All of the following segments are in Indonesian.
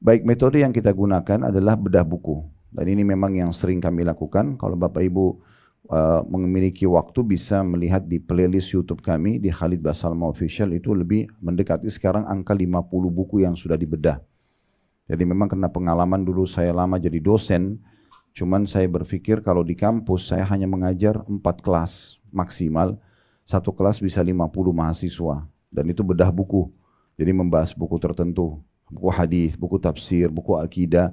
Baik, metode yang kita gunakan adalah bedah buku. Dan ini memang yang sering kami lakukan. Kalau Bapak Ibu memiliki waktu bisa melihat di playlist YouTube kami di Khalid Basalma Official, itu lebih mendekati sekarang angka 50 buku yang sudah dibedah. Jadi memang karena pengalaman dulu saya lama jadi dosen, cuman saya berpikir kalau di kampus saya hanya mengajar 4 kelas maksimal, satu kelas bisa 50 mahasiswa, dan itu bedah buku. Jadi membahas buku tertentu, buku hadis, buku tafsir, buku akidah.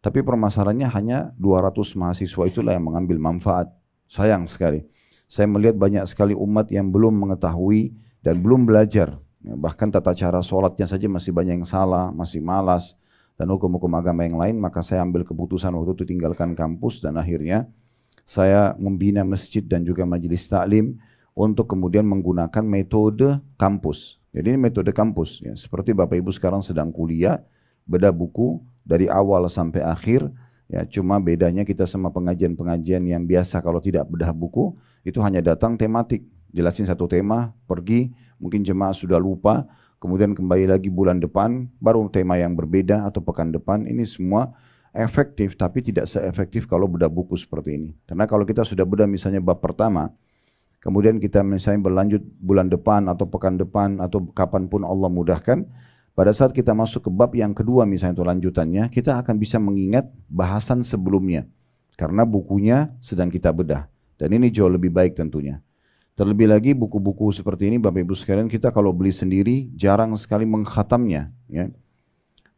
Tapi permasalahannya hanya 200 mahasiswa itulah yang mengambil manfaat. Sayang sekali. Saya melihat banyak sekali umat yang belum mengetahui dan belum belajar. Bahkan tata cara sholatnya saja masih banyak yang salah, masih malas. Dan hukum-hukum agama yang lain, maka saya ambil keputusan waktu itu tinggalkan kampus dan akhirnya saya membina masjid dan juga majelis taklim untuk kemudian menggunakan metode kampus. Jadi ini metode kampus, ya. Seperti Bapak Ibu sekarang sedang kuliah, bedah buku dari awal sampai akhir, ya. Cuma bedanya kita sama pengajian-pengajian yang biasa kalau tidak bedah buku, itu hanya datang tematik, jelasin satu tema, pergi, mungkin jemaah sudah lupa, kemudian kembali lagi bulan depan, baru tema yang berbeda atau pekan depan. Ini semua efektif, tapi tidak seefektif kalau bedah buku seperti ini. Karena kalau kita sudah bedah misalnya bab pertama, kemudian kita misalnya berlanjut bulan depan atau pekan depan atau kapanpun Allah mudahkan, pada saat kita masuk ke bab yang kedua misalnya itu lanjutannya, kita akan bisa mengingat bahasan sebelumnya. Karena bukunya sedang kita bedah. Dan ini jauh lebih baik tentunya. Terlebih lagi buku-buku seperti ini Bapak Ibu sekalian, kita kalau beli sendiri jarang sekali mengkhatamnya, ya.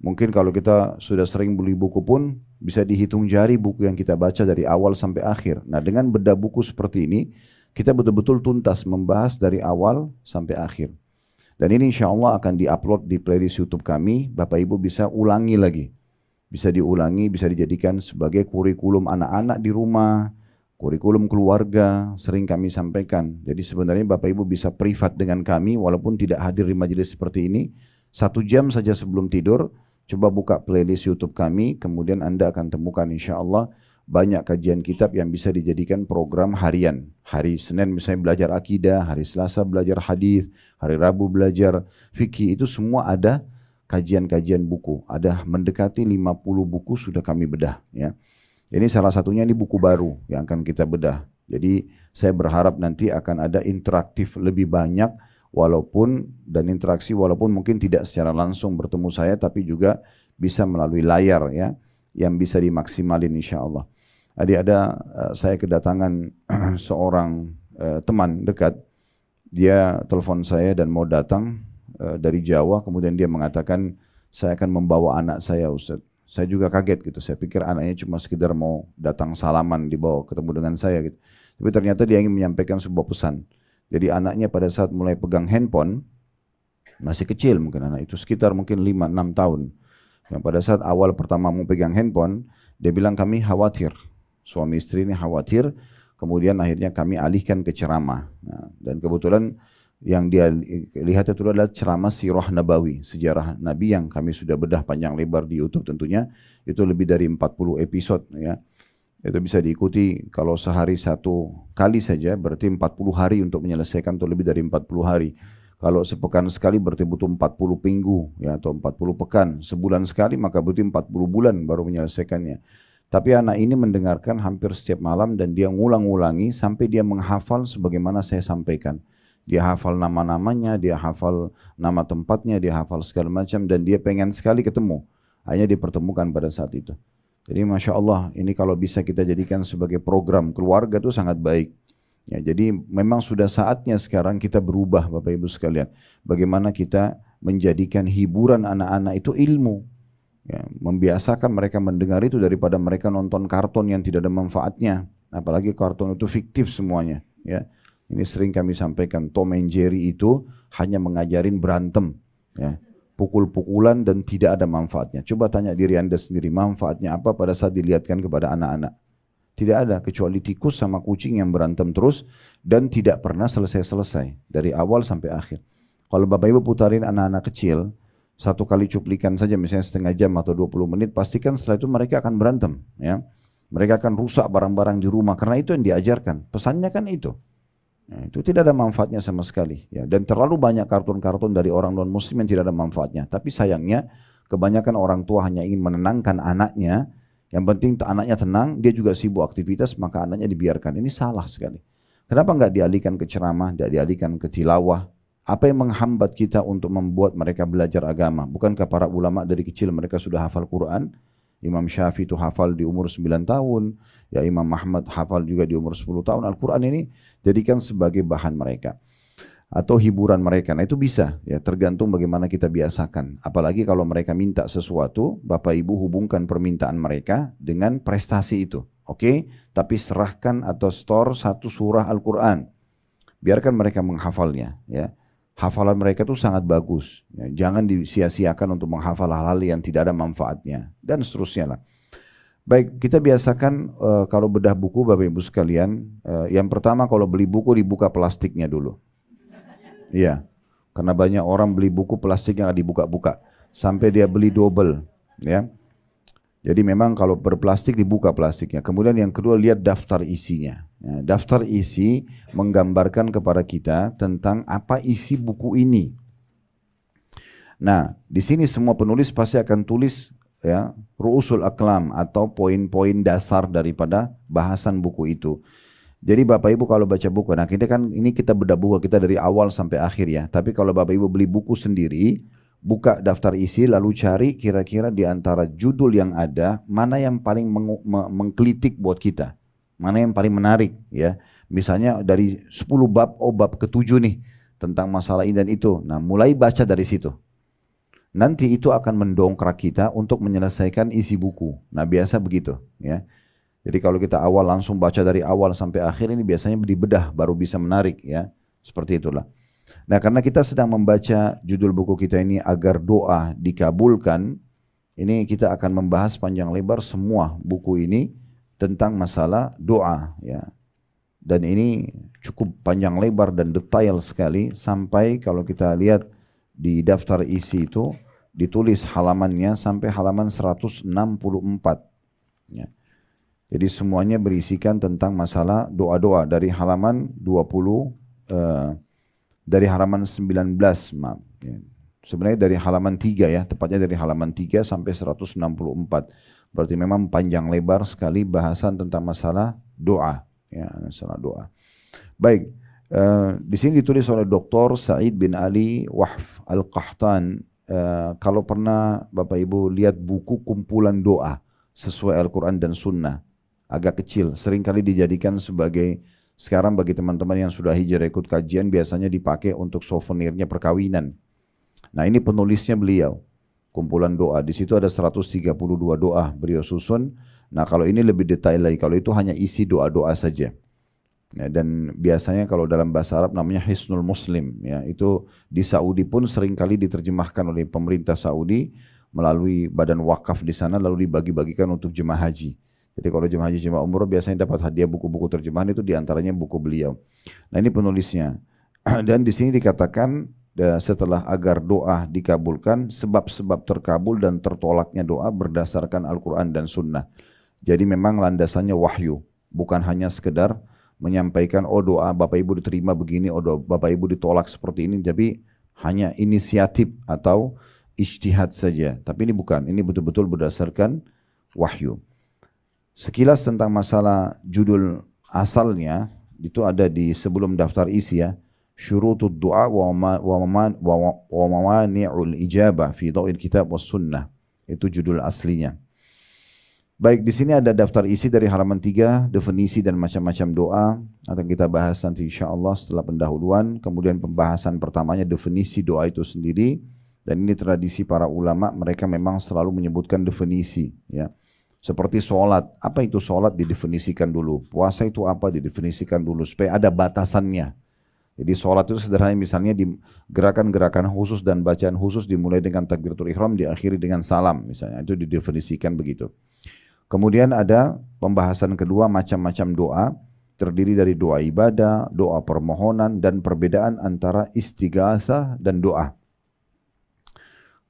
Mungkin kalau kita sudah sering beli buku pun bisa dihitung jari buku yang kita baca dari awal sampai akhir. Nah, dengan bedah buku seperti ini kita betul-betul tuntas membahas dari awal sampai akhir. Dan ini insya Allah akan diupload di playlist YouTube kami. Bapak Ibu bisa ulangi lagi, bisa diulangi, bisa dijadikan sebagai kurikulum anak-anak di rumah, kurikulum keluarga, sering kami sampaikan. Jadi sebenarnya Bapak Ibu bisa privat dengan kami walaupun tidak hadir di majelis seperti ini. 1 jam saja sebelum tidur, coba buka playlist YouTube kami, kemudian Anda akan temukan insya Allah banyak kajian kitab yang bisa dijadikan program harian. Hari Senin misalnya belajar akidah, hari Selasa belajar hadis, hari Rabu belajar fikih, itu semua ada kajian-kajian buku. Ada mendekati 50 buku sudah kami bedah, ya. Ini salah satunya, ini buku baru yang akan kita bedah. Jadi saya berharap nanti akan ada interaktif lebih banyak, walaupun dan interaksi walaupun mungkin tidak secara langsung bertemu saya, tapi juga bisa melalui layar, ya, yang bisa dimaksimalin insya Allah. Saya kedatangan seorang teman dekat, dia telepon saya dan mau datang dari Jawa, kemudian dia mengatakan saya akan membawa anak saya, Ustaz. Saya juga kaget gitu, saya pikir anaknya cuma sekedar mau datang salaman, dibawa ketemu dengan saya gitu. Tapi ternyata dia ingin menyampaikan sebuah pesan. Jadi anaknya pada saat mulai pegang handphone, masih kecil mungkin anak itu, sekitar mungkin 5-6 tahun. Yang pada saat awal pertama mau pegang handphone, dia bilang kami khawatir, suami istri ini khawatir, kemudian akhirnya kami alihkan ke ceramah. Nah, dan kebetulan yang dia lihat itu adalah ceramah sirah nabawi, sejarah Nabi yang kami sudah bedah panjang lebar di YouTube tentunya. Itu lebih dari 40 episode, ya. Itu bisa diikuti kalau sehari 1 kali saja berarti 40 hari untuk menyelesaikan, atau lebih dari 40 hari. Kalau sepekan sekali berarti butuh 40 minggu, ya, atau 40 pekan. Sebulan sekali maka butuh 40 bulan baru menyelesaikannya. Tapi anak ini mendengarkan hampir setiap malam dan dia ngulang-ulangi sampai dia menghafal sebagaimana saya sampaikan. Dia hafal nama-namanya, dia hafal nama tempatnya, dia hafal segala macam, dan dia pengen sekali ketemu. Hanya dipertemukan pada saat itu. Jadi Masya Allah, ini kalau bisa kita jadikan sebagai program keluarga itu sangat baik. Ya, jadi memang sudah saatnya sekarang kita berubah Bapak Ibu sekalian. Bagaimana kita menjadikan hiburan anak-anak itu ilmu. Ya, membiasakan mereka mendengar itu daripada mereka nonton kartun yang tidak ada manfaatnya. Apalagi kartun itu fiktif semuanya, ya. Ini sering kami sampaikan, Tom and Jerry itu hanya mengajarin berantem, ya, pukul-pukulan dan tidak ada manfaatnya. Coba tanya diri Anda sendiri, manfaatnya apa pada saat dilihatkan kepada anak-anak? Tidak ada, kecuali tikus sama kucing yang berantem terus dan tidak pernah selesai-selesai dari awal sampai akhir. Kalau Bapak Ibu putarin anak-anak kecil, 1 kali cuplikan saja misalnya setengah jam atau 20 menit, pastikan setelah itu mereka akan berantem, ya. Mereka akan rusak barang-barang di rumah karena itu yang diajarkan. Pesannya kan itu. Nah, itu tidak ada manfaatnya sama sekali, ya. Dan terlalu banyak kartun-kartun dari orang non muslim yang tidak ada manfaatnya. Tapi sayangnya Kebanyakan orang tua hanya ingin menenangkan anaknya. Yang penting anaknya tenang, dia juga sibuk aktivitas, maka anaknya dibiarkan. Ini salah sekali. Kenapa nggak dialihkan ke ceramah, nggak dialihkan ke tilawah? Apa yang menghambat kita untuk membuat mereka belajar agama? Bukankah para ulama dari kecil mereka sudah hafal Quran? Imam Syafi'i itu hafal di umur 9 tahun, ya Imam Ahmad hafal juga di umur 10 tahun. Al-Quran ini jadikan sebagai bahan mereka atau hiburan mereka. Nah itu bisa, ya tergantung bagaimana kita biasakan. Apalagi kalau mereka minta sesuatu, Bapak Ibu hubungkan permintaan mereka dengan prestasi itu. Oke, tapi serahkan atau store satu surah Al-Quran. Biarkan mereka menghafalnya. Ya, hafalan mereka itu sangat bagus. Ya, jangan disia-siakan untuk menghafal hal-hal yang tidak ada manfaatnya dan seterusnya lah. Baik, kita biasakan kalau bedah buku Bapak Ibu sekalian, yang pertama kalau beli buku dibuka plastiknya dulu. Iya, karena banyak orang beli buku plastik yang dibuka-buka sampai dia beli double, ya. Jadi memang kalau berplastik dibuka plastiknya. Kemudian yang kedua lihat daftar isinya. Ya, daftar isi menggambarkan kepada kita tentang apa isi buku ini. Nah, di sini semua penulis pasti akan tulis ya ru'usul aqlam atau poin-poin dasar daripada bahasan buku itu. Jadi Bapak Ibu kalau baca buku, nah kita bedah buku kita dari awal sampai akhir ya. Tapi kalau Bapak Ibu beli buku sendiri, buka daftar isi lalu cari kira-kira di antara judul yang ada mana yang paling mengklitik buat kita, mana yang paling menarik ya. Misalnya dari 10 bab, bab ke-7 nih tentang masalah ini dan itu. Nah mulai baca dari situ. Nanti itu akan mendongkrak kita untuk menyelesaikan isi buku. Nah biasa begitu ya. Jadi kalau kita awal langsung baca dari awal sampai akhir ini biasanya dibedah baru bisa menarik ya. Seperti itulah. Nah karena kita sedang membaca judul buku kita ini agar doa dikabulkan. Ini kita akan membahas panjang lebar semua buku ini tentang masalah doa ya. Dan ini cukup panjang lebar dan detail sekali sampai kalau kita lihat di daftar isi itu ditulis halamannya sampai halaman 164 ya. Jadi semuanya berisikan tentang masalah doa-doa dari halaman dari halaman 19 maaf. Ya. Sebenarnya dari halaman 3 ya, tepatnya dari halaman 3 sampai 164. Berarti memang panjang lebar sekali bahasan tentang masalah doa. Ya, masalah doa. Baik, di sini ditulis oleh Dr. Said bin Ali Wahf Al-Qahtan. Kalau pernah Bapak Ibu lihat buku kumpulan doa sesuai Al-Quran dan Sunnah, agak kecil, seringkali dijadikan sebagai, sekarang bagi teman-teman yang sudah hijrah ikut kajian biasanya dipakai untuk souvenirnya perkawinan. Nah ini penulisnya beliau, kumpulan doa, di situ ada 132 doa beliau susun. Nah kalau ini lebih detail lagi, kalau itu hanya isi doa-doa saja. Ya, dan biasanya kalau dalam bahasa Arab namanya Hisnul Muslim, ya itu di Saudi pun seringkali diterjemahkan oleh pemerintah Saudi melalui badan wakaf di sana lalu dibagi-bagikan untuk jemaah haji. Jadi kalau jemaah haji jemaah umroh biasanya dapat hadiah buku-buku terjemahan itu diantaranya buku beliau. Nah ini penulisnya. Dan di sini dikatakan setelah agar doa dikabulkan, sebab-sebab terkabul dan tertolaknya doa berdasarkan Al-Quran dan Sunnah. Jadi memang landasannya wahyu, bukan hanya sekedar menyampaikan doa Bapak Ibu diterima begini, doa Bapak Ibu ditolak seperti ini, tapi hanya inisiatif atau ijtihad saja. Tapi ini bukan, ini betul-betul berdasarkan wahyu. Sekilas tentang masalah judul asalnya itu ada di sebelum daftar isi ya. Syurutud du'a wa mawani'ul ijabah fi dhawil kitab was sunnah. Itu judul aslinya. Baik, di sini ada daftar isi dari halaman 3, definisi dan macam-macam doa. Akan kita bahas nanti insyaAllah setelah pendahuluan. Kemudian pembahasan pertamanya definisi doa itu sendiri. Dan ini tradisi para ulama, mereka memang selalu menyebutkan definisi ya. Seperti sholat, apa itu sholat didefinisikan dulu. Puasa itu apa didefinisikan dulu supaya ada batasannya. Jadi sholat itu sederhana misalnya di gerakan-gerakan khusus dan bacaan khusus dimulai dengan takbiratul ihram diakhiri dengan salam misalnya. Itu didefinisikan begitu. Kemudian ada pembahasan kedua macam-macam doa. Terdiri dari doa ibadah, doa permohonan dan perbedaan antara istighatsah dan doa.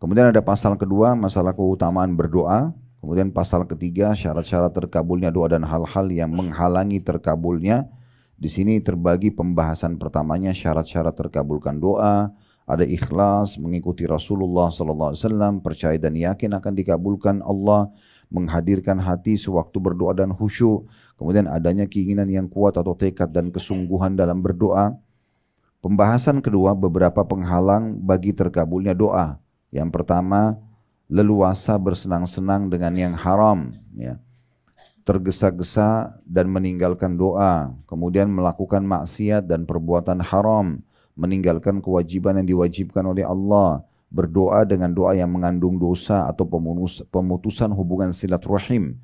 Kemudian ada pasal kedua masalah keutamaan berdoa. Kemudian pasal ketiga syarat-syarat terkabulnya doa dan hal-hal yang menghalangi terkabulnya. Di sini terbagi pembahasan pertamanya syarat-syarat terkabulkan doa. ada ikhlas, mengikuti Rasulullah SAW, percaya dan yakin akan dikabulkan Allah, menghadirkan hati sewaktu berdoa dan khusyuk, kemudian adanya keinginan yang kuat atau tekad dan kesungguhan dalam berdoa. Pembahasan kedua, beberapa penghalang bagi terkabulnya doa. Yang pertama, leluasa bersenang-senang dengan yang haram, ya. Tergesa-gesa dan meninggalkan doa, kemudian melakukan maksiat dan perbuatan haram, meninggalkan kewajiban yang diwajibkan oleh Allah, berdoa dengan doa yang mengandung dosa atau pemutusan hubungan silaturahim.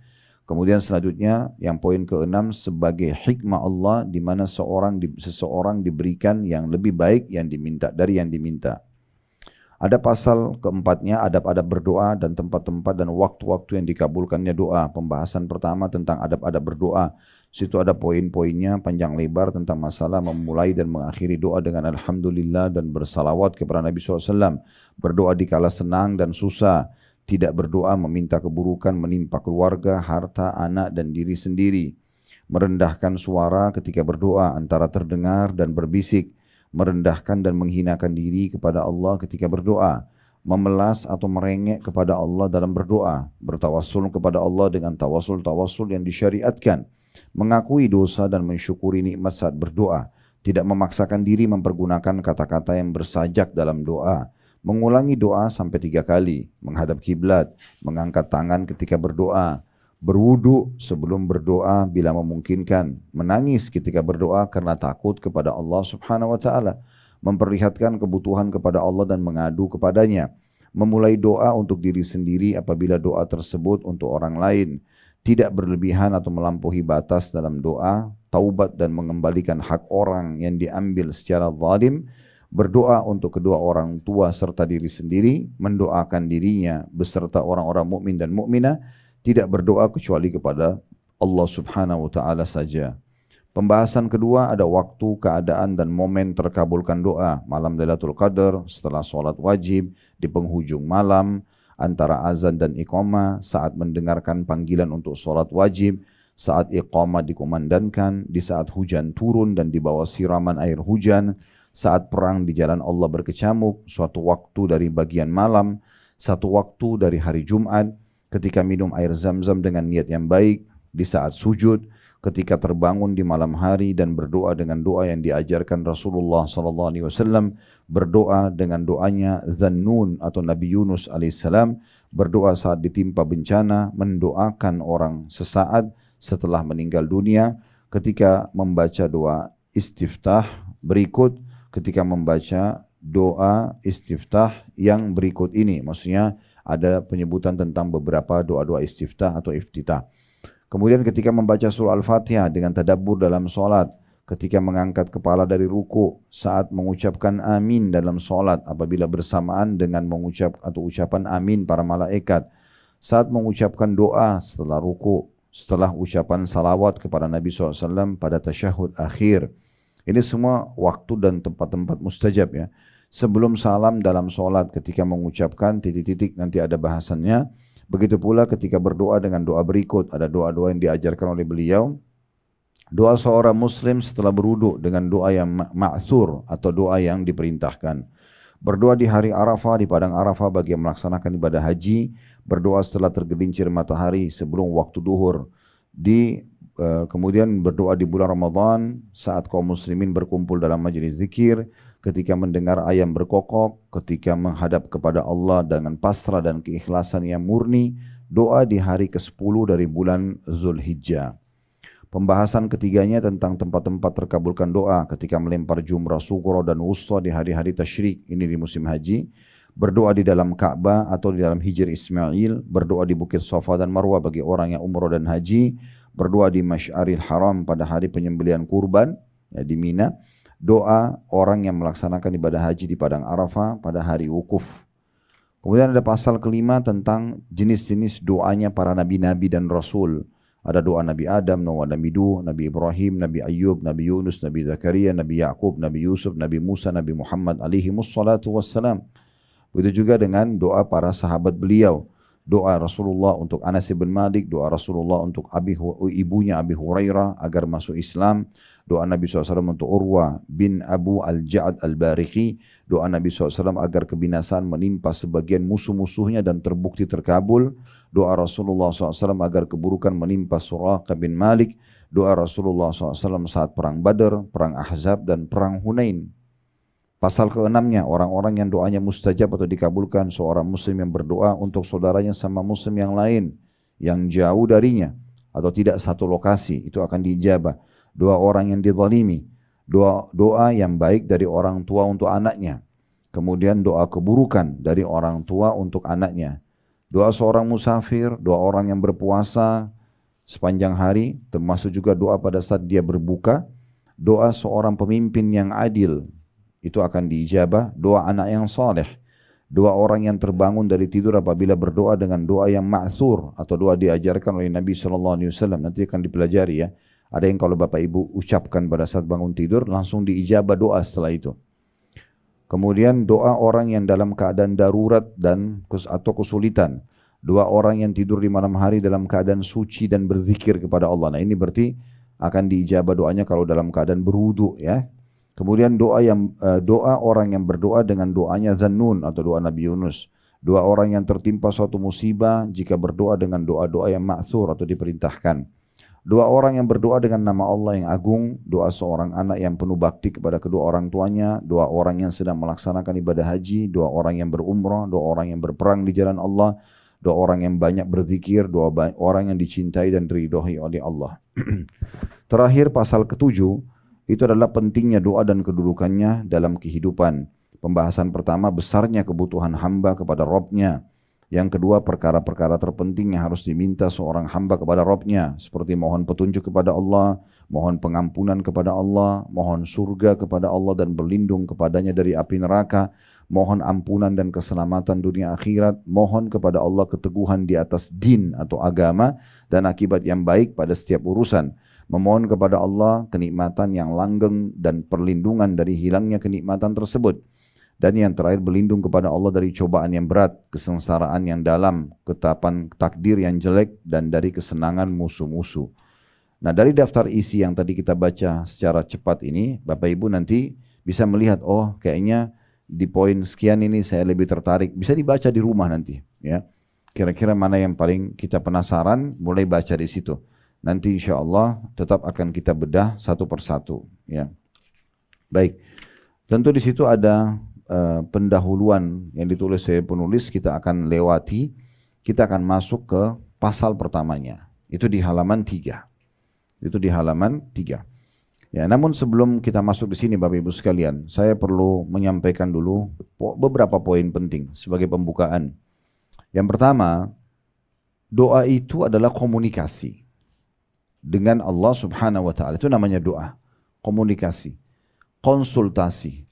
Kemudian selanjutnya yang poin keenam, sebagai hikmah Allah di mana seseorang diberikan yang lebih baik yang diminta dari yang diminta. Ada pasal keempatnya, adab-adab berdoa dan tempat-tempat dan waktu-waktu yang dikabulkannya doa. Pembahasan pertama tentang adab-adab berdoa. Situ ada poin-poinnya panjang lebar tentang masalah memulai dan mengakhiri doa dengan Alhamdulillah dan bersalawat kepada Nabi SAW. Berdoa di kala senang dan susah. Tidak berdoa meminta keburukan menimpa keluarga, harta, anak dan diri sendiri. Merendahkan suara ketika berdoa antara terdengar dan berbisik. Merendahkan dan menghinakan diri kepada Allah ketika berdoa, memelas atau merengek kepada Allah dalam berdoa, bertawassul kepada Allah dengan tawassul yang disyariatkan, mengakui dosa dan mensyukuri nikmat saat berdoa, tidak memaksakan diri mempergunakan kata-kata yang bersajak dalam doa, mengulangi doa sampai 3 kali, menghadap kiblat, mengangkat tangan ketika berdoa, berwudu sebelum berdoa bila memungkinkan, menangis ketika berdoa karena takut kepada Allah Subhanahu wa taala, memperlihatkan kebutuhan kepada Allah dan mengadu kepadanya, memulai doa untuk diri sendiri apabila doa tersebut untuk orang lain, tidak berlebihan atau melampaui batas dalam doa, taubat dan mengembalikan hak orang yang diambil secara zalim, berdoa untuk kedua orang tua serta diri sendiri, mendoakan dirinya beserta orang-orang mukmin dan mukminah, tidak berdoa kecuali kepada Allah Subhanahu wa taala saja. Pembahasan kedua ada waktu, keadaan dan momen terkabulkan doa. Malam Lailatul Qadar, setelah sholat wajib, di penghujung malam, antara azan dan iqamah, saat mendengarkan panggilan untuk sholat wajib, saat iqamah dikumandangkan, di saat hujan turun dan di bawah siraman air hujan, saat perang di jalan Allah berkecamuk, suatu waktu dari bagian malam, satu waktu dari hari Jumat, ketika minum air zam-zam dengan niat yang baik, di saat sujud, ketika terbangun di malam hari dan berdoa dengan doa yang diajarkan Rasulullah SAW, berdoa dengan doanya Zannun atau Nabi Yunus alaihissalam, berdoa saat ditimpa bencana, mendoakan orang sesaat setelah meninggal dunia, ketika membaca doa istiftah berikut, ketika membaca doa istiftah yang berikut ini, maksudnya ada penyebutan tentang beberapa doa-doa istiftah atau iftitah. Kemudian ketika membaca surah Al-Fatihah dengan tadabbur dalam solat, ketika mengangkat kepala dari ruku, saat mengucapkan amin dalam solat apabila bersamaan dengan mengucap atau ucapan amin para malaikat, saat mengucapkan doa setelah ruku, setelah ucapan salawat kepada Nabi SAW pada tasyahud akhir. Ini semua waktu dan tempat-tempat mustajab ya. Sebelum salam dalam solat ketika mengucapkan titik-titik nanti ada bahasannya. Begitu pula ketika berdoa dengan doa berikut, ada doa-doa yang diajarkan oleh beliau. Doa seorang muslim setelah berwudu dengan doa yang ma'thur atau doa yang diperintahkan. Berdoa di hari Arafah, di padang Arafah bagi yang melaksanakan ibadah haji. Berdoa setelah tergelincir matahari sebelum waktu duhur. Kemudian berdoa di bulan Ramadan saat kaum muslimin berkumpul dalam majelis zikir, ketika mendengar ayam berkokok, ketika menghadap kepada Allah dengan pasrah dan keikhlasan yang murni, doa di hari ke-10 dari bulan Zulhijjah. Pembahasan ketiganya tentang tempat-tempat terkabulkan doa ketika melempar jumrah sughra dan wusta di hari-hari tasyrik, ini di musim haji, berdoa di dalam Ka'bah atau di dalam Hijr Ismail, berdoa di Bukit Safa dan Marwah bagi orang yang umrah dan haji, berdoa di Masy'aril Haram pada hari penyembelihan kurban ya, di Mina, doa orang yang melaksanakan ibadah haji di padang Arafah pada hari wukuf. Kemudian ada pasal kelima tentang jenis-jenis doanya para nabi-nabi dan rasul. Ada doa Nabi Adam, Nabi Nuh, Nabi Ibrahim, Nabi Ayyub, Nabi Yunus, Nabi Zakaria, Nabi Ya'qub, Nabi Yusuf, Nabi Musa, Nabi Muhammad alaihi wassalatu wassalam. Begitu juga dengan doa para sahabat beliau. doa Rasulullah untuk Anas bin Malik, doa Rasulullah untuk ibunya Abi Hurairah agar masuk Islam, doa Nabi SAW untuk Urwa bin Abu Al-Ja'ad Al-Bariqi, doa Nabi SAW agar kebinasaan menimpa sebagian musuh-musuhnya dan terbukti terkabul, doa Rasulullah SAW agar keburukan menimpa Suraqah bin Malik, doa Rasulullah SAW saat perang Badar, perang Ahzab dan perang Hunain. Pasal ke-6-nya, orang-orang yang doanya mustajab atau dikabulkan, seorang muslim yang berdoa untuk saudaranya sama muslim yang lain, yang jauh darinya, atau tidak satu lokasi, itu akan diijabah. Doa orang yang dizalimi, doa yang baik dari orang tua untuk anaknya, kemudian doa keburukan dari orang tua untuk anaknya, doa seorang musafir, doa orang yang berpuasa sepanjang hari, termasuk juga doa pada saat dia berbuka, doa seorang pemimpin yang adil, itu akan diijabah, doa anak yang saleh, doa orang yang terbangun dari tidur apabila berdoa dengan doa yang ma'thur atau doa diajarkan oleh Nabi SAW, nanti akan dipelajari ya. Ada yang kalau Bapak Ibu ucapkan pada saat bangun tidur langsung diijabah doa setelah itu. Kemudian doa orang yang dalam keadaan darurat atau kesulitan, doa orang yang tidur di malam hari dalam keadaan suci dan berzikir kepada Allah. Nah ini berarti akan diijabah doanya kalau dalam keadaan berwudu ya. Kemudian doa orang yang berdoa dengan doanya Zannun atau doa Nabi Yunus. Doa orang yang tertimpa suatu musibah jika berdoa dengan doa-doa yang ma'thur atau diperintahkan. Doa orang yang berdoa dengan nama Allah yang agung, doa seorang anak yang penuh bakti kepada kedua orang tuanya, doa orang yang sedang melaksanakan ibadah haji, doa orang yang berumrah, doa orang yang berperang di jalan Allah, doa orang yang banyak berzikir, doa orang yang dicintai dan diridhoi oleh Allah. Terakhir pasal ke-7, itu adalah pentingnya doa dan kedudukannya dalam kehidupan. Pembahasan pertama, besarnya kebutuhan hamba kepada Rabb-nya. Yang kedua, perkara-perkara terpenting yang harus diminta seorang hamba kepada Rabb-nya, seperti mohon petunjuk kepada Allah, mohon pengampunan kepada Allah, mohon surga kepada Allah dan berlindung kepadanya dari api neraka, mohon ampunan dan keselamatan dunia akhirat, mohon kepada Allah keteguhan di atas din atau agama dan akibat yang baik pada setiap urusan. Memohon kepada Allah kenikmatan yang langgeng dan perlindungan dari hilangnya kenikmatan tersebut. Dan yang terakhir, berlindung kepada Allah dari cobaan yang berat, kesengsaraan yang dalam, ketetapan takdir yang jelek, dan dari kesenangan musuh-musuh. Nah dari daftar isi yang tadi kita baca secara cepat ini, Bapak Ibu nanti bisa melihat, oh kayaknya di poin sekian ini saya lebih tertarik. Bisa dibaca di rumah nanti. Ya. Kira-kira mana yang paling kita penasaran, mulai baca di situ. Nanti insya Allah tetap akan kita bedah satu persatu. Ya. Baik, tentu di situ ada pendahuluan yang ditulis oleh penulis, kita akan lewati, kita akan masuk ke pasal pertamanya. Itu di halaman 3. Itu di halaman 3. Ya, namun sebelum kita masuk di sini Bapak Ibu sekalian, saya perlu menyampaikan dulu beberapa poin penting sebagai pembukaan. Yang pertama, doa itu adalah komunikasi dengan Allah Subhanahu wa taala. Itu namanya doa. Komunikasi, konsultasi,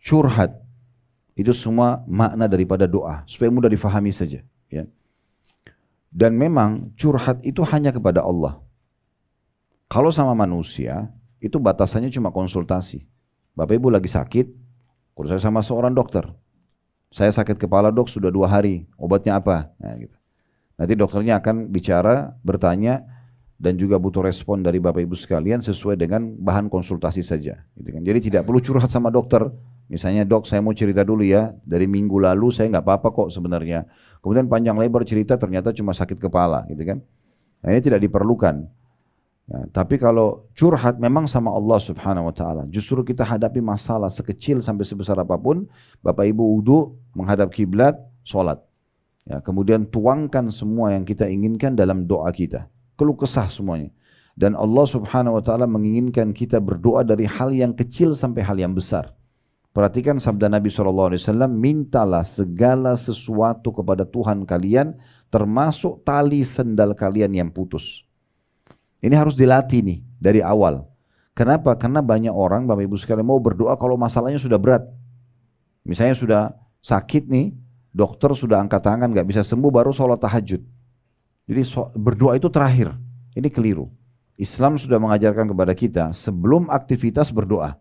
curhat. Itu semua makna daripada doa, supaya mudah difahami saja, ya. Dan memang curhat itu hanya kepada Allah. Kalau sama manusia, itu batasannya cuma konsultasi. Bapak Ibu lagi sakit, kalau saya sama seorang dokter, saya sakit kepala dok sudah 2 hari, obatnya apa? Nah, gitu. Nanti dokternya akan bicara, bertanya, dan juga butuh respon dari Bapak Ibu sekalian sesuai dengan bahan konsultasi saja. Gitu kan. Jadi tidak perlu curhat sama dokter. Misalnya dok saya mau cerita dulu ya, dari minggu lalu saya nggak apa-apa kok sebenarnya. Kemudian panjang lebar cerita ternyata cuma sakit kepala. Gitu kan. Nah, ini tidak diperlukan. Ya, tapi kalau curhat memang sama Allah Subhanahu wa taala. Justru kita hadapi masalah sekecil sampai sebesar apapun, Bapak Ibu wudu, menghadap kiblat, sholat. Ya, kemudian tuangkan semua yang kita inginkan dalam doa kita. Keluh kesah semuanya. Dan Allah Subhanahu wa taala menginginkan kita berdoa dari hal yang kecil sampai hal yang besar. Perhatikan sabda Nabi SAW, mintalah segala sesuatu kepada Tuhan kalian, termasuk tali sendal kalian yang putus. Ini harus dilatih nih dari awal. Kenapa? Karena banyak orang Bapak Ibu sekalian mau berdoa kalau masalahnya sudah berat. Misalnya sudah sakit nih, dokter sudah angkat tangan gak bisa sembuh, baru sholat tahajud. Jadi berdoa itu terakhir. Ini keliru. Islam sudah mengajarkan kepada kita sebelum aktivitas berdoa.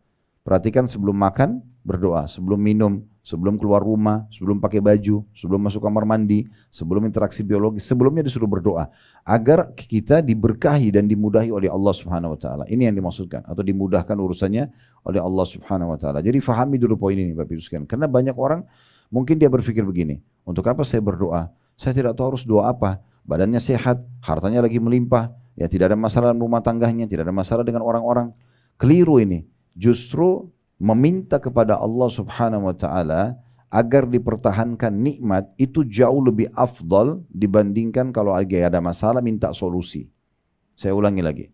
Perhatikan sebelum makan berdoa, sebelum minum sebelum keluar rumah, sebelum pakai baju, sebelum masuk kamar mandi, sebelum interaksi biologi, sebelumnya disuruh berdoa agar kita diberkahi dan dimudahi oleh Allah Subhanahu wa taala. Ini yang dimaksudkan, atau dimudahkan urusannya oleh Allah Subhanahu wa taala. Jadi fahami dulu poin ini Bapak Ibu sekalian. Karena banyak orang mungkin dia berpikir begini, untuk apa saya berdoa? Saya tidak tahu harus doa apa. Badannya sehat, hartanya lagi melimpah, ya tidak ada masalah dalam rumah tangganya, tidak ada masalah dengan orang-orang. Keliru ini. Justru meminta kepada Allah Subhanahu wa taala agar dipertahankan nikmat itu jauh lebih afdal dibandingkan kalau lagi ada masalah minta solusi. Saya ulangi lagi.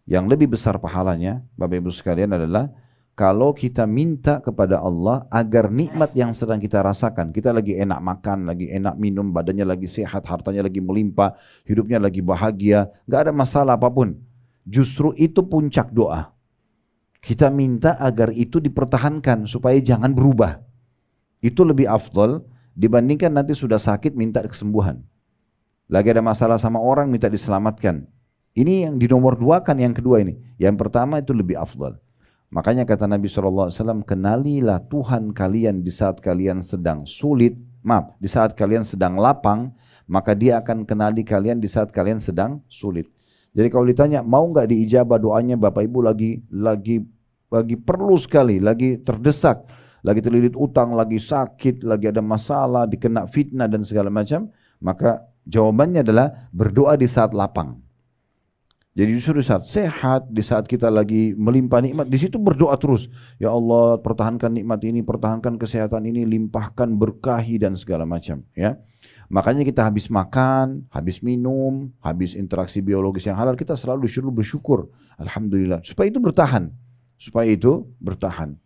Yang lebih besar pahalanya, Bapak Ibu sekalian, adalah kalau kita minta kepada Allah agar nikmat yang sedang kita rasakan, kita lagi enak makan, lagi enak minum, badannya lagi sehat, hartanya lagi melimpah, hidupnya lagi bahagia, nggak ada masalah apapun. Justru itu puncak doa. Kita minta agar itu dipertahankan supaya jangan berubah. Itu lebih afdal dibandingkan nanti sudah sakit minta kesembuhan. Lagi ada masalah sama orang minta diselamatkan. Ini yang di nomor dua kan yang kedua ini. Yang pertama itu lebih afdal. Makanya kata Nabi SAW, kenalilah Tuhan kalian di saat kalian sedang sulit. Maaf, di saat kalian sedang lapang, maka dia akan kenali kalian di saat kalian sedang sulit. Jadi kalau ditanya mau nggak diijabah doanya, Bapak Ibu lagi perlu sekali, lagi terdesak, lagi terlilit utang, lagi sakit, lagi ada masalah, dikena fitnah dan segala macam, maka jawabannya adalah berdoa di saat lapang. Jadi justru di saat sehat, di saat kita lagi melimpah nikmat, di situ berdoa terus. Ya Allah, pertahankan nikmat ini, pertahankan kesehatan ini, limpahkan, berkahi dan segala macam. Ya. Makanya kita habis makan, habis minum, habis interaksi biologis yang halal, kita selalu disuruh bersyukur. Alhamdulillah. Supaya itu bertahan.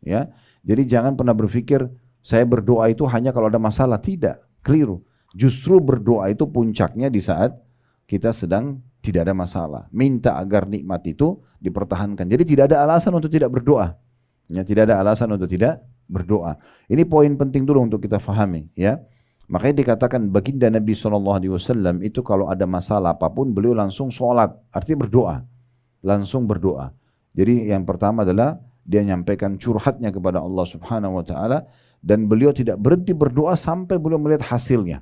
Ya. Jadi jangan pernah berpikir saya berdoa itu hanya kalau ada masalah. Tidak, keliru. Justru berdoa itu puncaknya di saat kita sedang tidak ada masalah. Minta agar nikmat itu dipertahankan. Jadi tidak ada alasan untuk tidak berdoa. Ya, tidak ada alasan untuk tidak berdoa. Ini poin penting dulu untuk kita fahami. Ya. Makanya dikatakan baginda Nabi SAW itu kalau ada masalah apapun beliau langsung sholat. Artinya berdoa. Langsung berdoa. Jadi yang pertama adalah dia menyampaikan curhatnya kepada Allah Subhanahu wa taala dan beliau tidak berhenti berdoa sampai beliau melihat hasilnya.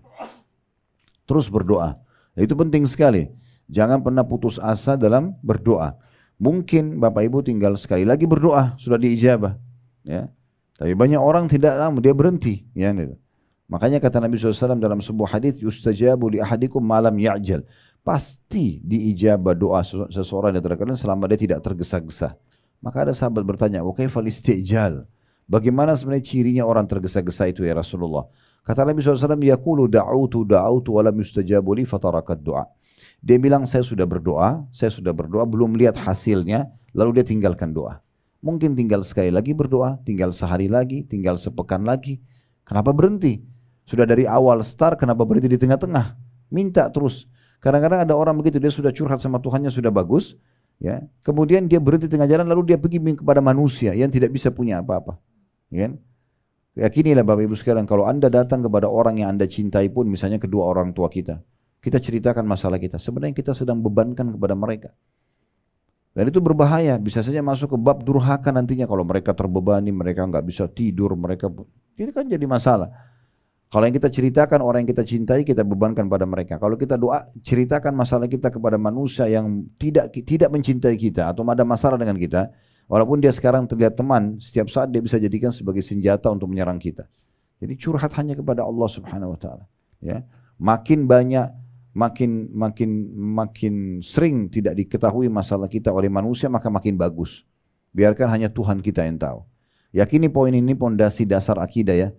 Terus berdoa. Itu penting sekali. Jangan pernah putus asa dalam berdoa. Mungkin Bapak Ibu tinggal sekali lagi berdoa sudah diijabah. Ya. Tapi banyak orang tidak lama dia berhenti. Ya. Makanya kata Nabi SAW dalam sebuah hadis, yustajabu li ahadikum malam ya'jal. Pasti diijabah doa seseorang di antara kalian selama dia tidak tergesa-gesa. Maka ada sahabat bertanya, wa kaifal istijal? Bagaimana sebenarnya cirinya orang tergesa-gesa itu ya Rasulullah? Kata Nabi SAW, yaqulu da'utu wa lam yustajabu li fatarakat doa. Dia bilang saya sudah berdoa, belum lihat hasilnya, lalu dia tinggalkan doa. Mungkin tinggal sekali lagi berdoa, tinggal sehari lagi, tinggal sepekan lagi. Kenapa berhenti? Sudah dari awal start, kenapa berhenti di tengah-tengah? Minta terus. Kadang-kadang ada orang begitu, dia sudah curhat sama Tuhannya sudah bagus, ya. Kemudian dia berhenti tengah jalan, lalu dia pergi kepada manusia yang tidak bisa punya apa-apa. Ya. Yakinilah Bapak Ibu sekalian, kalau Anda datang kepada orang yang Anda cintai pun, misalnya kedua orang tua kita ceritakan masalah kita, sebenarnya kita sedang bebankan kepada mereka. Dan itu berbahaya, bisa saja masuk ke bab durhaka nantinya kalau mereka terbebani, mereka nggak bisa tidur, ini kan jadi masalah. Kalau yang kita ceritakan orang yang kita cintai, kita bebankan pada mereka. Kalau kita doa, ceritakan masalah kita kepada manusia yang tidak mencintai kita atau ada masalah dengan kita, walaupun dia sekarang terlihat teman, setiap saat dia bisa jadikan sebagai senjata untuk menyerang kita. Jadi curhat hanya kepada Allah Subhanahu wa taala. Ya. Makin banyak, makin sering tidak diketahui masalah kita oleh manusia, maka makin bagus. Biarkan hanya Tuhan kita yang tahu. Yakini poin ini pondasi dasar akidah ya.